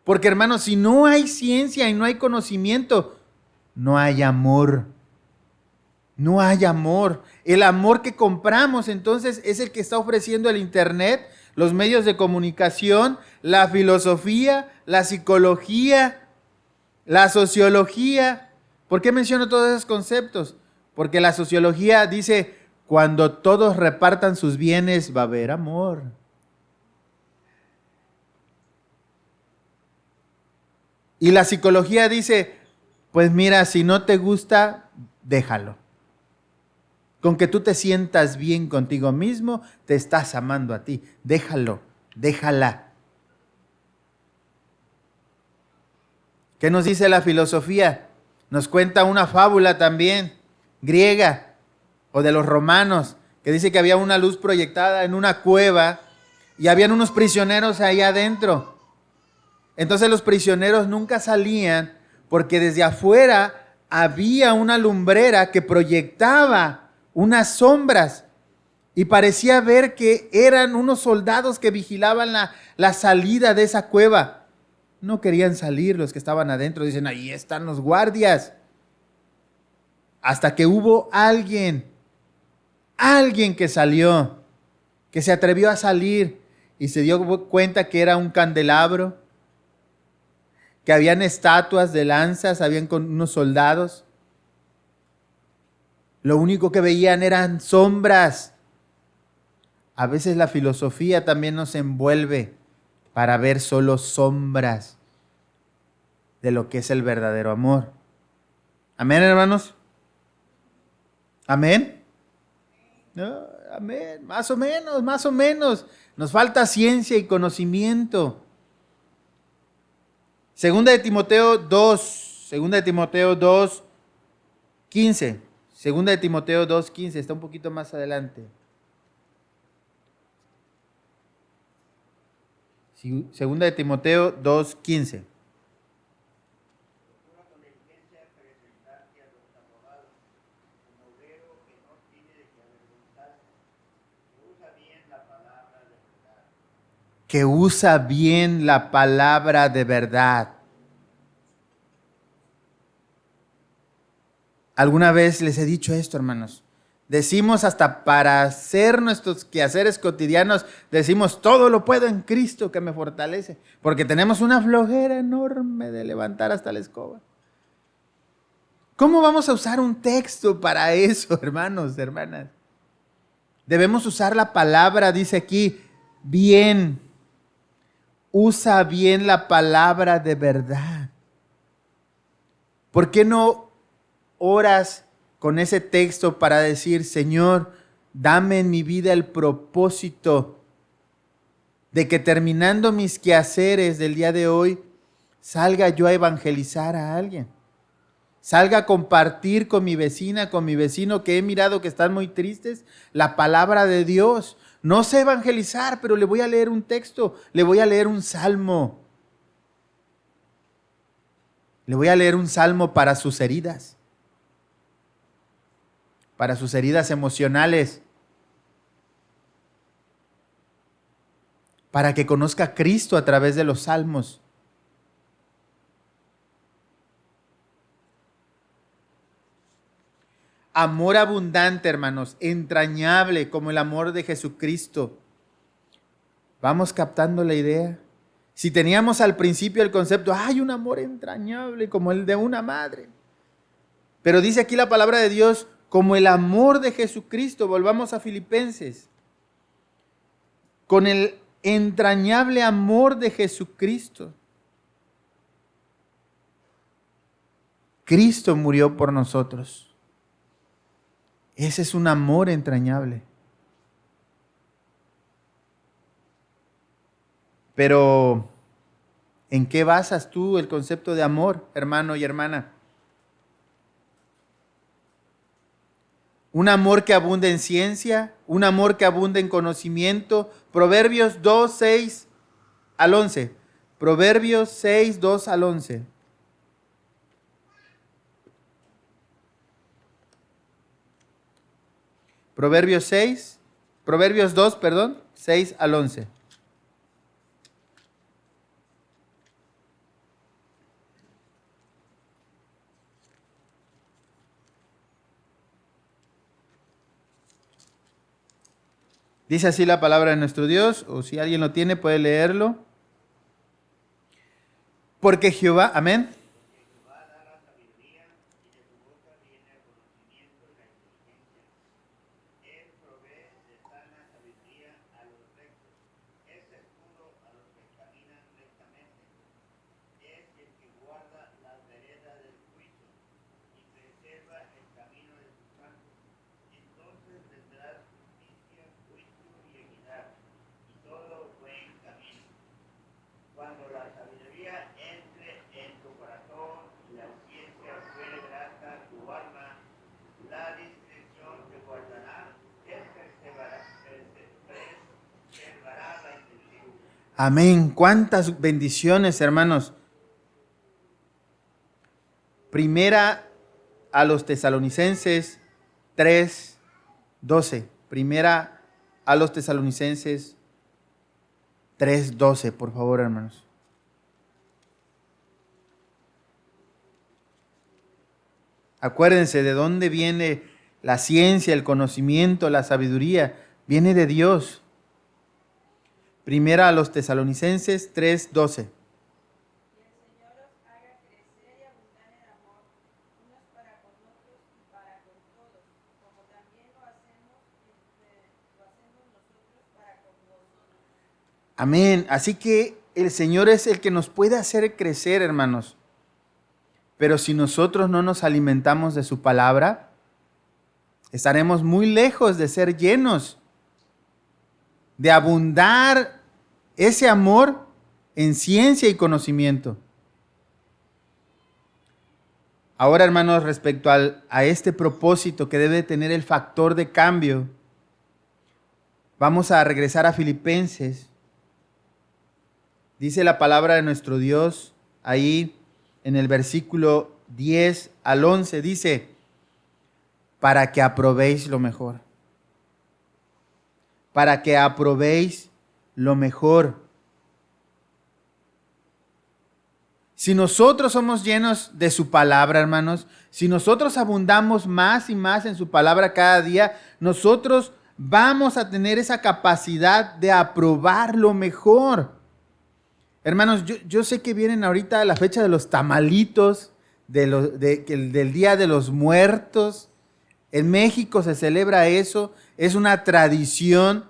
Porque, hermanos, si no hay ciencia y no hay conocimiento, no hay amor. No hay amor. El amor que compramos, entonces, es el que está ofreciendo el Internet, los medios de comunicación, la filosofía, la psicología, la sociología. ¿Por qué menciono todos esos conceptos? Porque la sociología dice, cuando todos repartan sus bienes, va a haber amor. Y la psicología dice, pues mira, si no te gusta, déjalo. Con que tú te sientas bien contigo mismo, te estás amando a ti. Déjalo, déjala. ¿Qué nos dice la filosofía? Nos cuenta una fábula también, griega, o de los romanos, que dice que había una luz proyectada en una cueva y habían unos prisioneros ahí adentro. Entonces los prisioneros nunca salían porque desde afuera había una lumbrera que proyectaba unas sombras y parecía ver que eran unos soldados que vigilaban la salida de esa cueva. No querían salir los que estaban adentro, dicen, ahí están los guardias. Hasta que hubo alguien que salió, que se atrevió a salir y se dio cuenta que era un candelabro, que habían estatuas de lanzas, habían con unos soldados. Lo único que veían eran sombras. A veces la filosofía también nos envuelve para ver solo sombras de lo que es el verdadero amor. Amén, hermanos. Amén. No, amén. Más o menos, más o menos. Nos falta ciencia y conocimiento. Segunda de Timoteo 2, 15. Segunda de Timoteo 2:15, está un poquito más adelante. Segunda de Timoteo 2:15. Que usa bien la palabra de verdad. Alguna vez les he dicho esto, hermanos. Decimos hasta para hacer nuestros quehaceres cotidianos, decimos todo lo puedo en Cristo que me fortalece. Porque tenemos una flojera enorme de levantar hasta la escoba. ¿Cómo vamos a usar un texto para eso, hermanos, hermanas? Debemos usar la palabra, dice aquí, bien. Usa bien la palabra de verdad. ¿Por qué no oras con ese texto para decir, Señor, dame en mi vida el propósito de que terminando mis quehaceres del día de hoy, salga yo a evangelizar a alguien. Salga a compartir con mi vecina, con mi vecino que he mirado que están muy tristes, la palabra de Dios. No sé evangelizar, pero le voy a leer un texto, le voy a leer un salmo. Le voy a leer un salmo para sus heridas emocionales, para que conozca a Cristo a través de los salmos. Amor abundante, hermanos, entrañable como el amor de Jesucristo. ¿Vamos captando la idea? Si teníamos al principio el concepto, hay un amor entrañable como el de una madre. Pero dice aquí la palabra de Dios, como el amor de Jesucristo. Volvamos a Filipenses. Con el entrañable amor de Jesucristo. Cristo murió por nosotros. Ese es un amor entrañable. Pero, ¿en qué basas tú el concepto de amor, hermano y hermana? Un amor que abunda en ciencia, un amor que abunda en conocimiento. Proverbios 2, 6 al 11. Proverbios 6, 2 al 11. Proverbios 2, 6 al 11. Dice así la palabra de nuestro Dios, o si alguien lo tiene puede leerlo. Porque Jehová, amén. Amén. Cuántas bendiciones, hermanos. Primera a los Tesalonicenses 3:12. Primera a los Tesalonicenses 3:12, por favor, hermanos. Acuérdense de dónde viene la ciencia, el conocimiento, la sabiduría. Viene de Dios. Primera a los Tesalonicenses 3:12. Amén. Así que el Señor es el que nos puede hacer crecer, hermanos. Pero si nosotros no nos alimentamos de su palabra, estaremos muy lejos de ser llenos, de abundar ese amor en ciencia y conocimiento. Ahora, hermanos, respecto a este propósito que debe tener el factor de cambio, vamos a regresar a Filipenses. Dice la palabra de nuestro Dios ahí en el versículo 10 al 11, dice, para que aprobéis lo mejor. Para que aprobéis lo mejor. Si nosotros somos llenos de su palabra, hermanos, si nosotros abundamos más y más en su palabra cada día, nosotros vamos a tener esa capacidad de aprobar lo mejor. Hermanos, yo sé que vienen ahorita la fecha de los tamalitos, del Día de los Muertos. En México se celebra eso, es una tradición.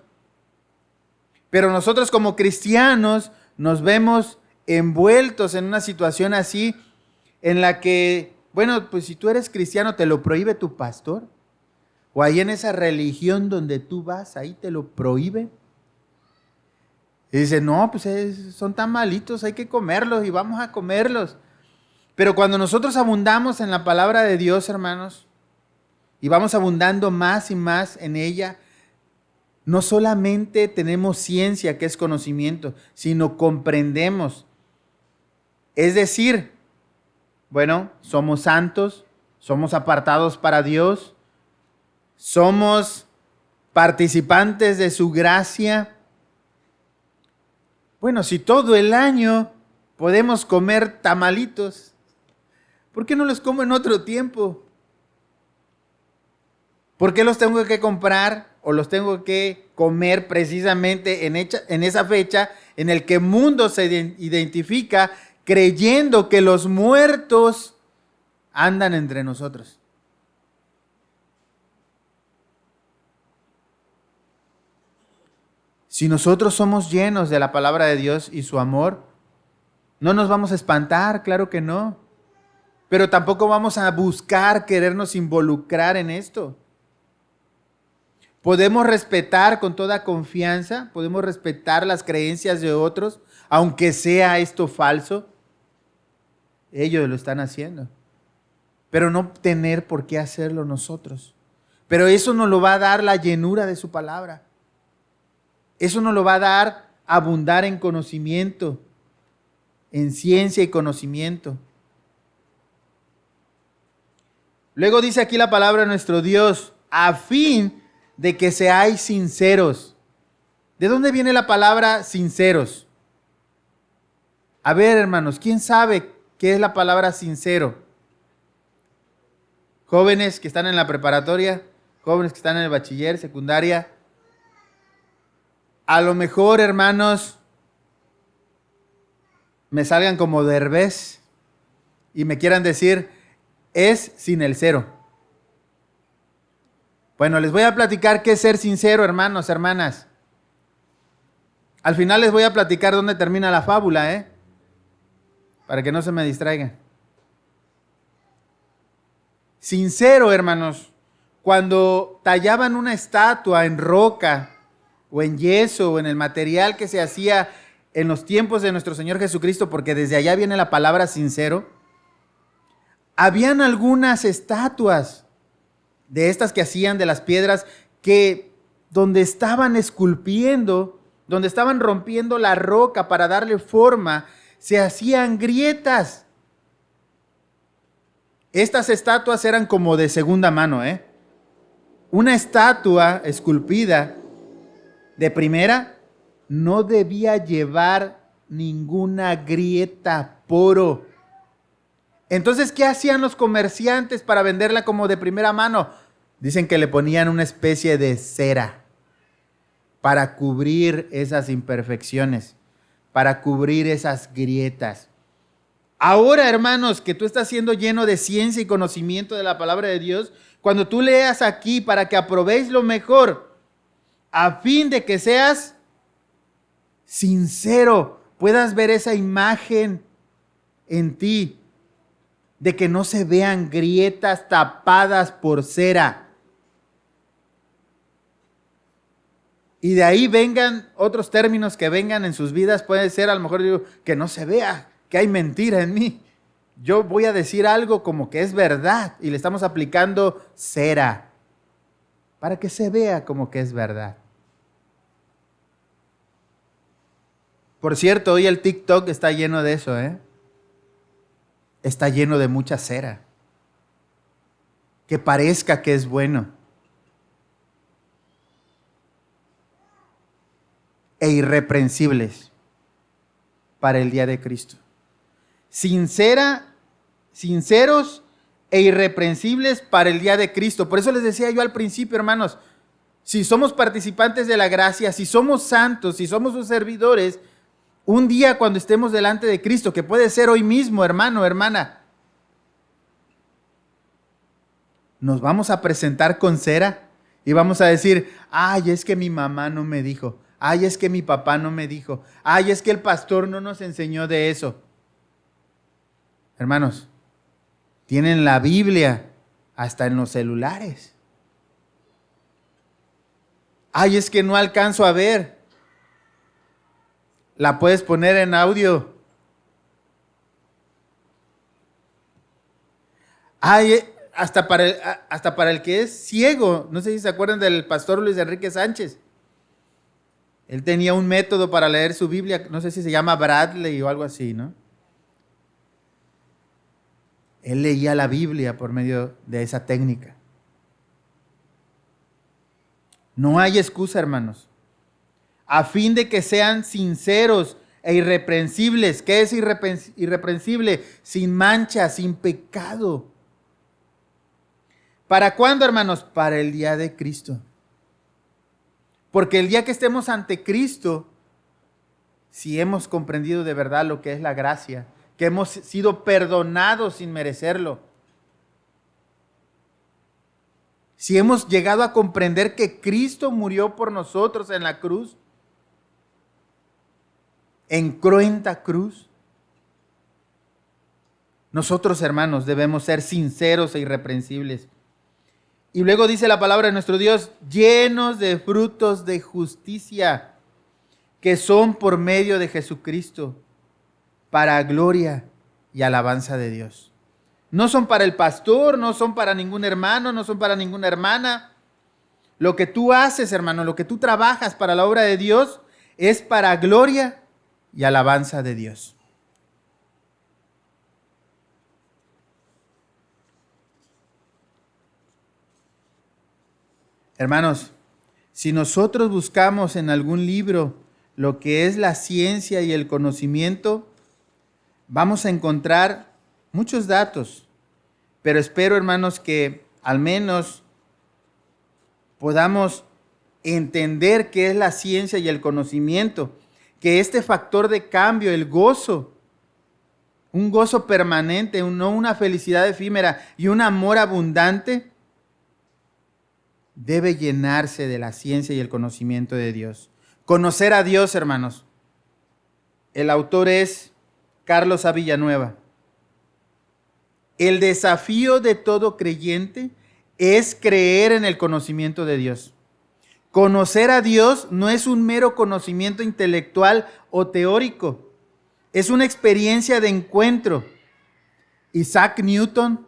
Pero nosotros como cristianos nos vemos envueltos en una situación así, en la que Bueno, pues si tú eres cristiano, ¿te lo prohíbe tu pastor? ¿O ahí en esa religión donde tú vas, ahí te lo prohíbe? Y dice, no, pues son tan malitos, hay que comerlos y vamos a comerlos. Pero cuando nosotros abundamos en la palabra de Dios, hermanos, y vamos abundando más y más en ella, no solamente tenemos ciencia, que es conocimiento, sino comprendemos. Es decir, bueno, somos santos, somos apartados para Dios, somos participantes de su gracia. Bueno, si todo el año podemos comer tamalitos, ¿por qué no los como en otro tiempo? ¿Por qué los tengo que comprar o los tengo que comer precisamente en esa fecha en el que el mundo se identifica creyendo que los muertos andan entre nosotros? Si nosotros somos llenos de la palabra de Dios y su amor, no nos vamos a espantar, claro que no. Pero tampoco vamos a buscar querernos involucrar en esto. Podemos respetar con toda confianza, podemos respetar las creencias de otros, aunque sea esto falso. Ellos lo están haciendo. Pero no tener por qué hacerlo nosotros. Pero eso nos lo va a dar la llenura de su palabra. Eso nos lo va a dar abundar en conocimiento, en ciencia y conocimiento. Luego dice aquí la palabra de nuestro Dios, a fin de que seáis sinceros. ¿De dónde viene la palabra sinceros? A ver, hermanos, ¿quién sabe qué es la palabra sincero? Jóvenes que están en la preparatoria, jóvenes que están en el bachiller, secundaria. A lo mejor, hermanos, me salgan como Derbez y me quieran decir, es sin el cero. Bueno, les voy a platicar qué es ser sincero, hermanos, hermanas. Al final les voy a platicar dónde termina la fábula, para que no se me distraigan. Sincero, hermanos, cuando tallaban una estatua en roca o en yeso o en el material que se hacía en los tiempos de nuestro Señor Jesucristo, porque desde allá viene la palabra sincero, habían algunas estatuas de estas que hacían de las piedras que donde estaban esculpiendo, donde estaban rompiendo la roca para darle forma, se hacían grietas. Estas estatuas eran como de segunda mano, Una estatua esculpida de primera no debía llevar ninguna grieta, poro. Entonces, ¿qué hacían los comerciantes para venderla como de primera mano? Dicen que le ponían una especie de cera para cubrir esas imperfecciones, para cubrir esas grietas. Ahora, hermanos, que tú estás siendo lleno de ciencia y conocimiento de la palabra de Dios, cuando tú leas aquí para que aprobéis lo mejor, a fin de que seas sincero, puedas ver esa imagen en ti, de que no se vean grietas tapadas por cera. Y de ahí vengan otros términos que vengan en sus vidas. Puede ser, a lo mejor digo, que no se vea que hay mentira en mí. Yo voy a decir algo como que es verdad y le estamos aplicando cera para que se vea como que es verdad. Por cierto, hoy el TikTok está lleno de eso, Está lleno de mucha cera. Que parezca que es bueno. E irreprensibles para el día de Cristo. Sinceros e irreprensibles para el día de Cristo. Por eso les decía yo al principio, hermanos, si somos participantes de la gracia, si somos santos, si somos sus servidores, un día cuando estemos delante de Cristo, que puede ser hoy mismo, hermano, hermana, nos vamos a presentar con cera y vamos a decir, ay, es que mi mamá no me dijo, ay, es que mi papá no me dijo, ay, es que el pastor no nos enseñó de eso. Hermanos, Tienen la Biblia hasta en los celulares. Ay, es que no alcanzo a ver. La puedes poner en audio. Ay, hasta para el que es ciego. No sé si se acuerdan del pastor Luis Enrique Sánchez. Él tenía un método para leer su Biblia, no sé si se llama Bradley o algo así, ¿no? Él leía la Biblia por medio de esa técnica. No hay excusa, hermanos. A fin de que sean sinceros e irreprensibles. ¿Qué es irreprensible? Sin mancha, sin pecado. ¿Para cuándo, hermanos? Para el día de Cristo. Porque el día que estemos ante Cristo, si hemos comprendido de verdad lo que es la gracia, que hemos sido perdonados sin merecerlo, si hemos llegado a comprender que Cristo murió por nosotros en la cruz, en cruenta cruz, nosotros, hermanos, debemos ser sinceros e irreprensibles. Y luego dice la palabra de nuestro Dios, llenos de frutos de justicia, que son por medio de Jesucristo, para gloria y alabanza de Dios. No son para el pastor, no son para ningún hermano, no son para ninguna hermana. Lo que tú haces, hermano, lo que tú trabajas para la obra de Dios, es para gloria y alabanza de Dios. Hermanos, si nosotros buscamos en algún libro lo que es la ciencia y el conocimiento, vamos a encontrar muchos datos, pero espero, hermanos, que al menos podamos entender qué es la ciencia y el conocimiento, que este factor de cambio, el gozo, un gozo permanente, no una felicidad efímera y un amor abundante, debe llenarse de la ciencia y el conocimiento de Dios. Conocer a Dios, hermanos. El autor es Carlos A. Villanueva. El desafío de todo creyente es creer en el conocimiento de Dios. Conocer a Dios no es un mero conocimiento intelectual o teórico. Es una experiencia de encuentro. Isaac Newton,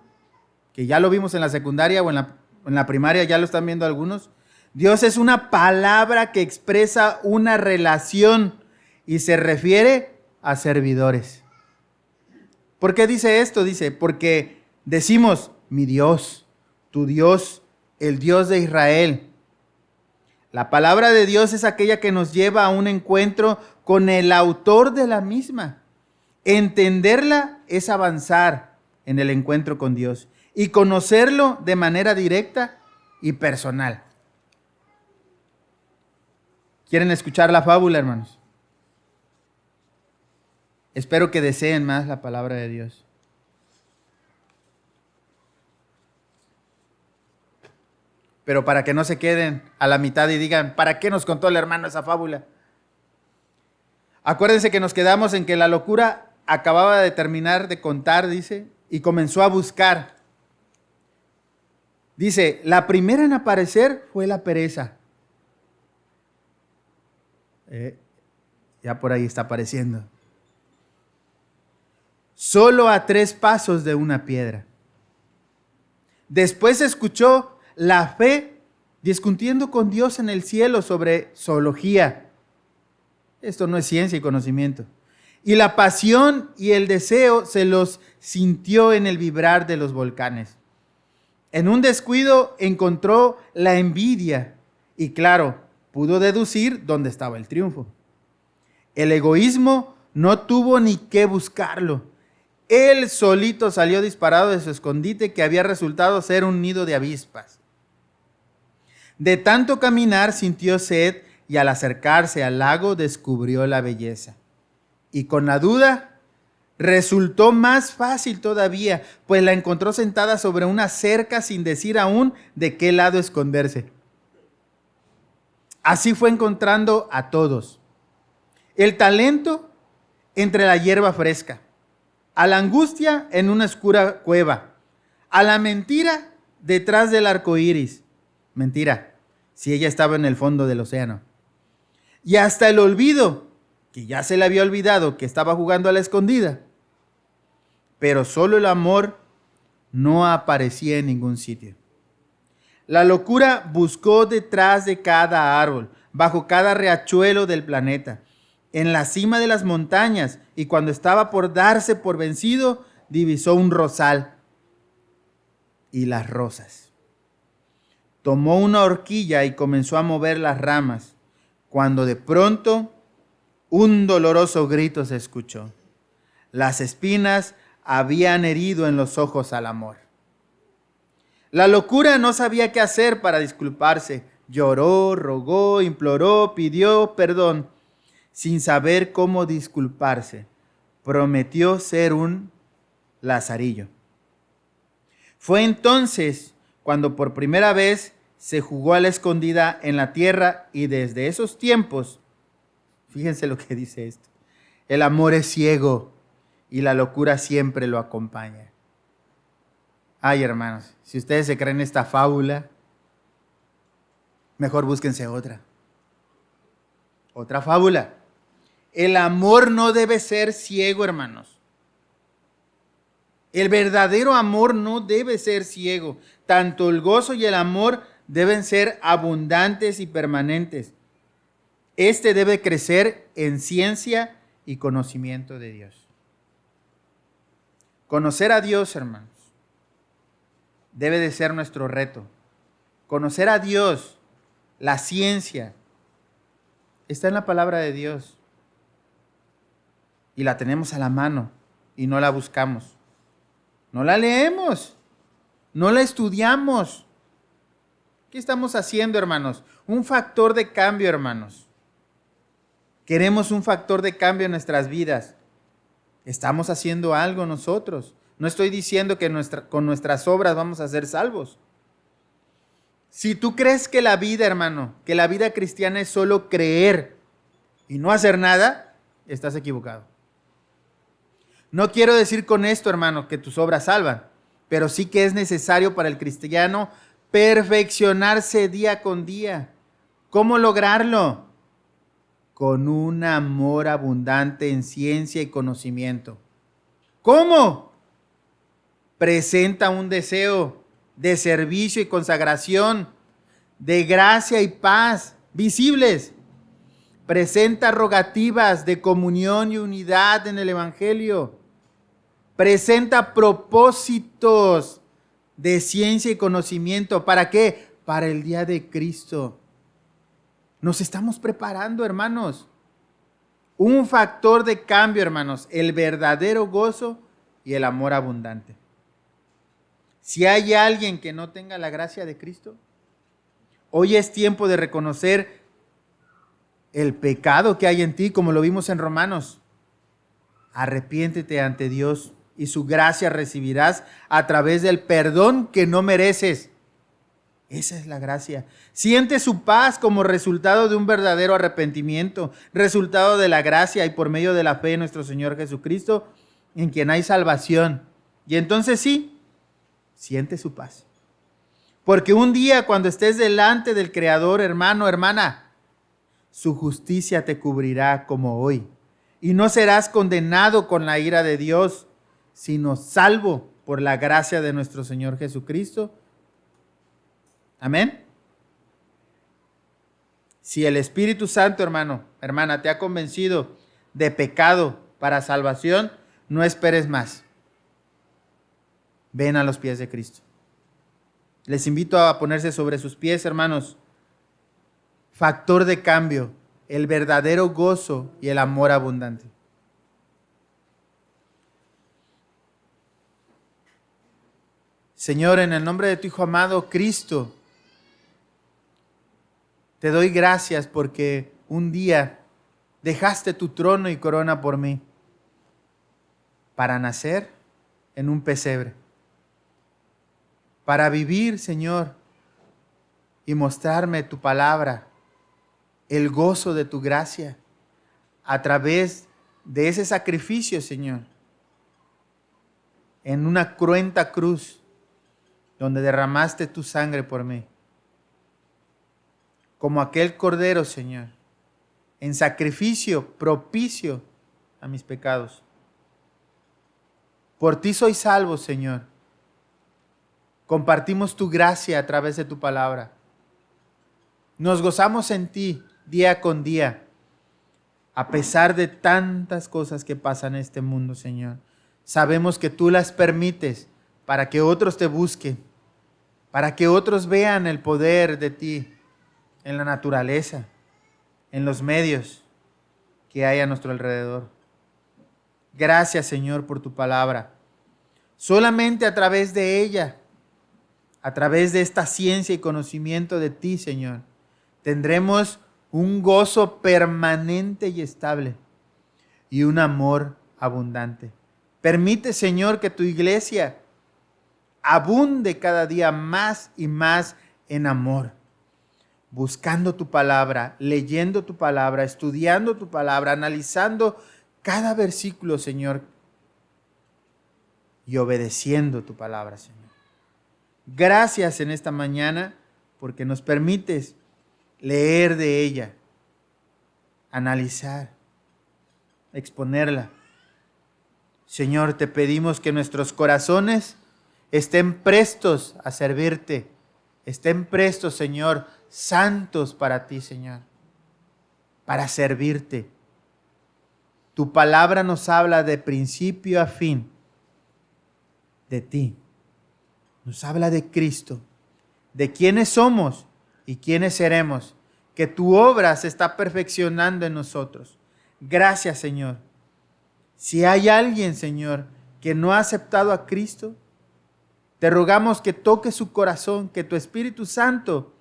que ya lo vimos en la secundaria o en la primaria, ya lo están viendo algunos. Dios es una palabra que expresa una relación y se refiere a servidores. ¿Por qué dice esto? Dice, porque decimos, mi Dios, tu Dios, el Dios de Israel. La palabra de Dios es aquella que nos lleva a un encuentro con el autor de la misma. Entenderla es avanzar en el encuentro con Dios y conocerlo de manera directa y personal. ¿Quieren escuchar la fábula, hermanos? Espero que deseen más la palabra de Dios. Pero para que no se queden a la mitad y digan, ¿para qué nos contó el hermano esa fábula? Acuérdense que nos quedamos en que la locura acababa de terminar de contar, dice, y comenzó a buscar. Dice, la primera en aparecer fue la pereza. Ya por ahí está apareciendo. Solo a 3 pasos de una piedra. Después escuchó la fe discutiendo con Dios en el cielo sobre zoología. Esto no es ciencia y conocimiento. Y la pasión y el deseo se los sintió en el vibrar de los volcanes. En un descuido encontró la envidia y, claro, pudo deducir dónde estaba el triunfo. El egoísmo no tuvo ni que buscarlo. Él solito salió disparado de su escondite, que había resultado ser un nido de avispas. De tanto caminar sintió sed y al acercarse al lago descubrió la belleza. Y con la duda resultó más fácil todavía, pues la encontró sentada sobre una cerca sin decir aún de qué lado esconderse. Así fue encontrando a todos. El talento entre la hierba fresca, a la angustia en una oscura cueva, a la mentira detrás del arco iris. Mentira, si ella estaba en el fondo del océano. Y hasta el olvido, que ya se le había olvidado que estaba jugando a la escondida. Pero solo el amor no aparecía en ningún sitio. La locura buscó detrás de cada árbol, bajo cada riachuelo del planeta, en la cima de las montañas, y cuando estaba por darse por vencido, divisó un rosal y las rosas. Tomó una horquilla y comenzó a mover las ramas, cuando de pronto un doloroso grito se escuchó. Las espinas habían herido en los ojos al amor. La locura no sabía qué hacer para disculparse. Lloró, rogó, imploró, pidió perdón, sin saber cómo disculparse. Prometió ser un lazarillo. Fue entonces cuando por primera vez se jugó a la escondida en la tierra, y desde esos tiempos, fíjense lo que dice esto: el amor es ciego y la locura siempre lo acompaña. Ay, hermanos, si ustedes se creen esta fábula, mejor búsquense otra. Otra fábula. El amor no debe ser ciego, hermanos. El verdadero amor no debe ser ciego. Tanto el gozo y el amor deben ser abundantes y permanentes. Este debe crecer en ciencia y conocimiento de Dios. Conocer a Dios, hermanos, debe de ser nuestro reto. Conocer a Dios, la ciencia, está en la palabra de Dios. Y la tenemos a la mano y no la buscamos. No la leemos, no la estudiamos. ¿Qué estamos haciendo, hermanos? Un factor de cambio, hermanos. Queremos un factor de cambio en nuestras vidas. ¿Estamos haciendo algo nosotros? No estoy diciendo que con nuestras obras vamos a ser salvos. Si tú crees que la vida, hermano, que la vida cristiana es solo creer y no hacer nada, estás equivocado. No quiero decir con esto, hermano, que tus obras salvan, pero sí que es necesario para el cristiano perfeccionarse día con día. ¿Cómo lograrlo? Con un amor abundante en ciencia y conocimiento. ¿Cómo? Presenta un deseo de servicio y consagración, de gracia y paz visibles. Presenta rogativas de comunión y unidad en el Evangelio. Presenta propósitos de ciencia y conocimiento. ¿Para qué? Para el día de Cristo. Nos estamos preparando, hermanos. Un factor de cambio, hermanos, el verdadero gozo y el amor abundante. Si hay alguien que no tenga la gracia de Cristo, hoy es tiempo de reconocer el pecado que hay en ti, como lo vimos en Romanos. Arrepiéntete ante Dios y su gracia recibirás a través del perdón que no mereces. Esa es la gracia. Siente su paz como resultado de un verdadero arrepentimiento, resultado de la gracia y por medio de la fe en nuestro Señor Jesucristo, en quien hay salvación. Y entonces sí, siente su paz. Porque un día cuando estés delante del Creador, hermano, hermana, su justicia te cubrirá como hoy. Y no serás condenado con la ira de Dios, sino salvo por la gracia de nuestro Señor Jesucristo. Amén. Si el Espíritu Santo, hermano, hermana, te ha convencido de pecado para salvación, no esperes más. Ven a los pies de Cristo. Les invito a ponerse sobre sus pies, hermanos. Factor de cambio, el verdadero gozo y el amor abundante. Señor, en el nombre de tu Hijo amado, Cristo, te doy gracias porque un día dejaste tu trono y corona por mí para nacer en un pesebre, para vivir, Señor, y mostrarme tu palabra, el gozo de tu gracia a través de ese sacrificio, Señor, en una cruenta cruz donde derramaste tu sangre por mí. Como aquel cordero, Señor, en sacrificio propicio a mis pecados. Por ti soy salvo, Señor. Compartimos tu gracia a través de tu palabra. Nos gozamos en ti día con día, a pesar de tantas cosas que pasan en este mundo, Señor. Sabemos que tú las permites para que otros te busquen, para que otros vean el poder de ti en la naturaleza, en los medios que hay a nuestro alrededor. Gracias, Señor, por tu palabra. Solamente a través de ella, a través de esta ciencia y conocimiento de ti, Señor, tendremos un gozo permanente y estable y un amor abundante. Permite, Señor, que tu iglesia abunde cada día más y más en amor, buscando tu palabra, leyendo tu palabra, estudiando tu palabra, analizando cada versículo, Señor, y obedeciendo tu palabra, Señor. Gracias en esta mañana porque nos permites leer de ella, analizar, exponerla. Señor, te pedimos que nuestros corazones estén prestos a servirte, estén prestos, Señor, santos para ti, Señor, para servirte. Tu palabra nos habla de principio a fin de ti. Nos habla de Cristo, de quiénes somos y quiénes seremos, que tu obra se está perfeccionando en nosotros. Gracias, Señor. Si hay alguien, Señor, que no ha aceptado a Cristo, te rogamos que toque su corazón, que tu Espíritu Santo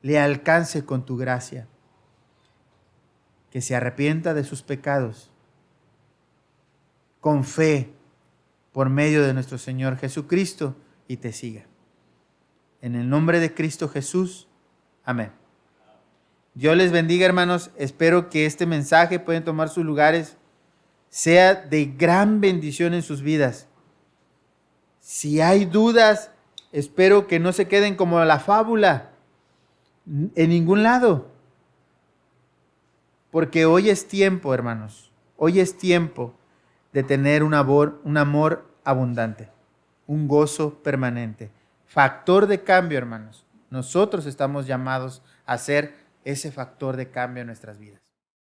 le alcance con tu gracia, que se arrepienta de sus pecados con fe por medio de nuestro Señor Jesucristo y te siga. En el nombre de Cristo Jesús. Amén. Dios les bendiga, hermanos. Espero que este mensaje, pueden tomar sus lugares, sea de gran bendición en sus vidas. Si hay dudas, espero que no se queden como la fábula en ningún lado. Porque hoy es tiempo, hermanos. Hoy es tiempo de tener un amor abundante, un gozo permanente. Factor de cambio, hermanos. Nosotros estamos llamados a ser ese factor de cambio en nuestras vidas.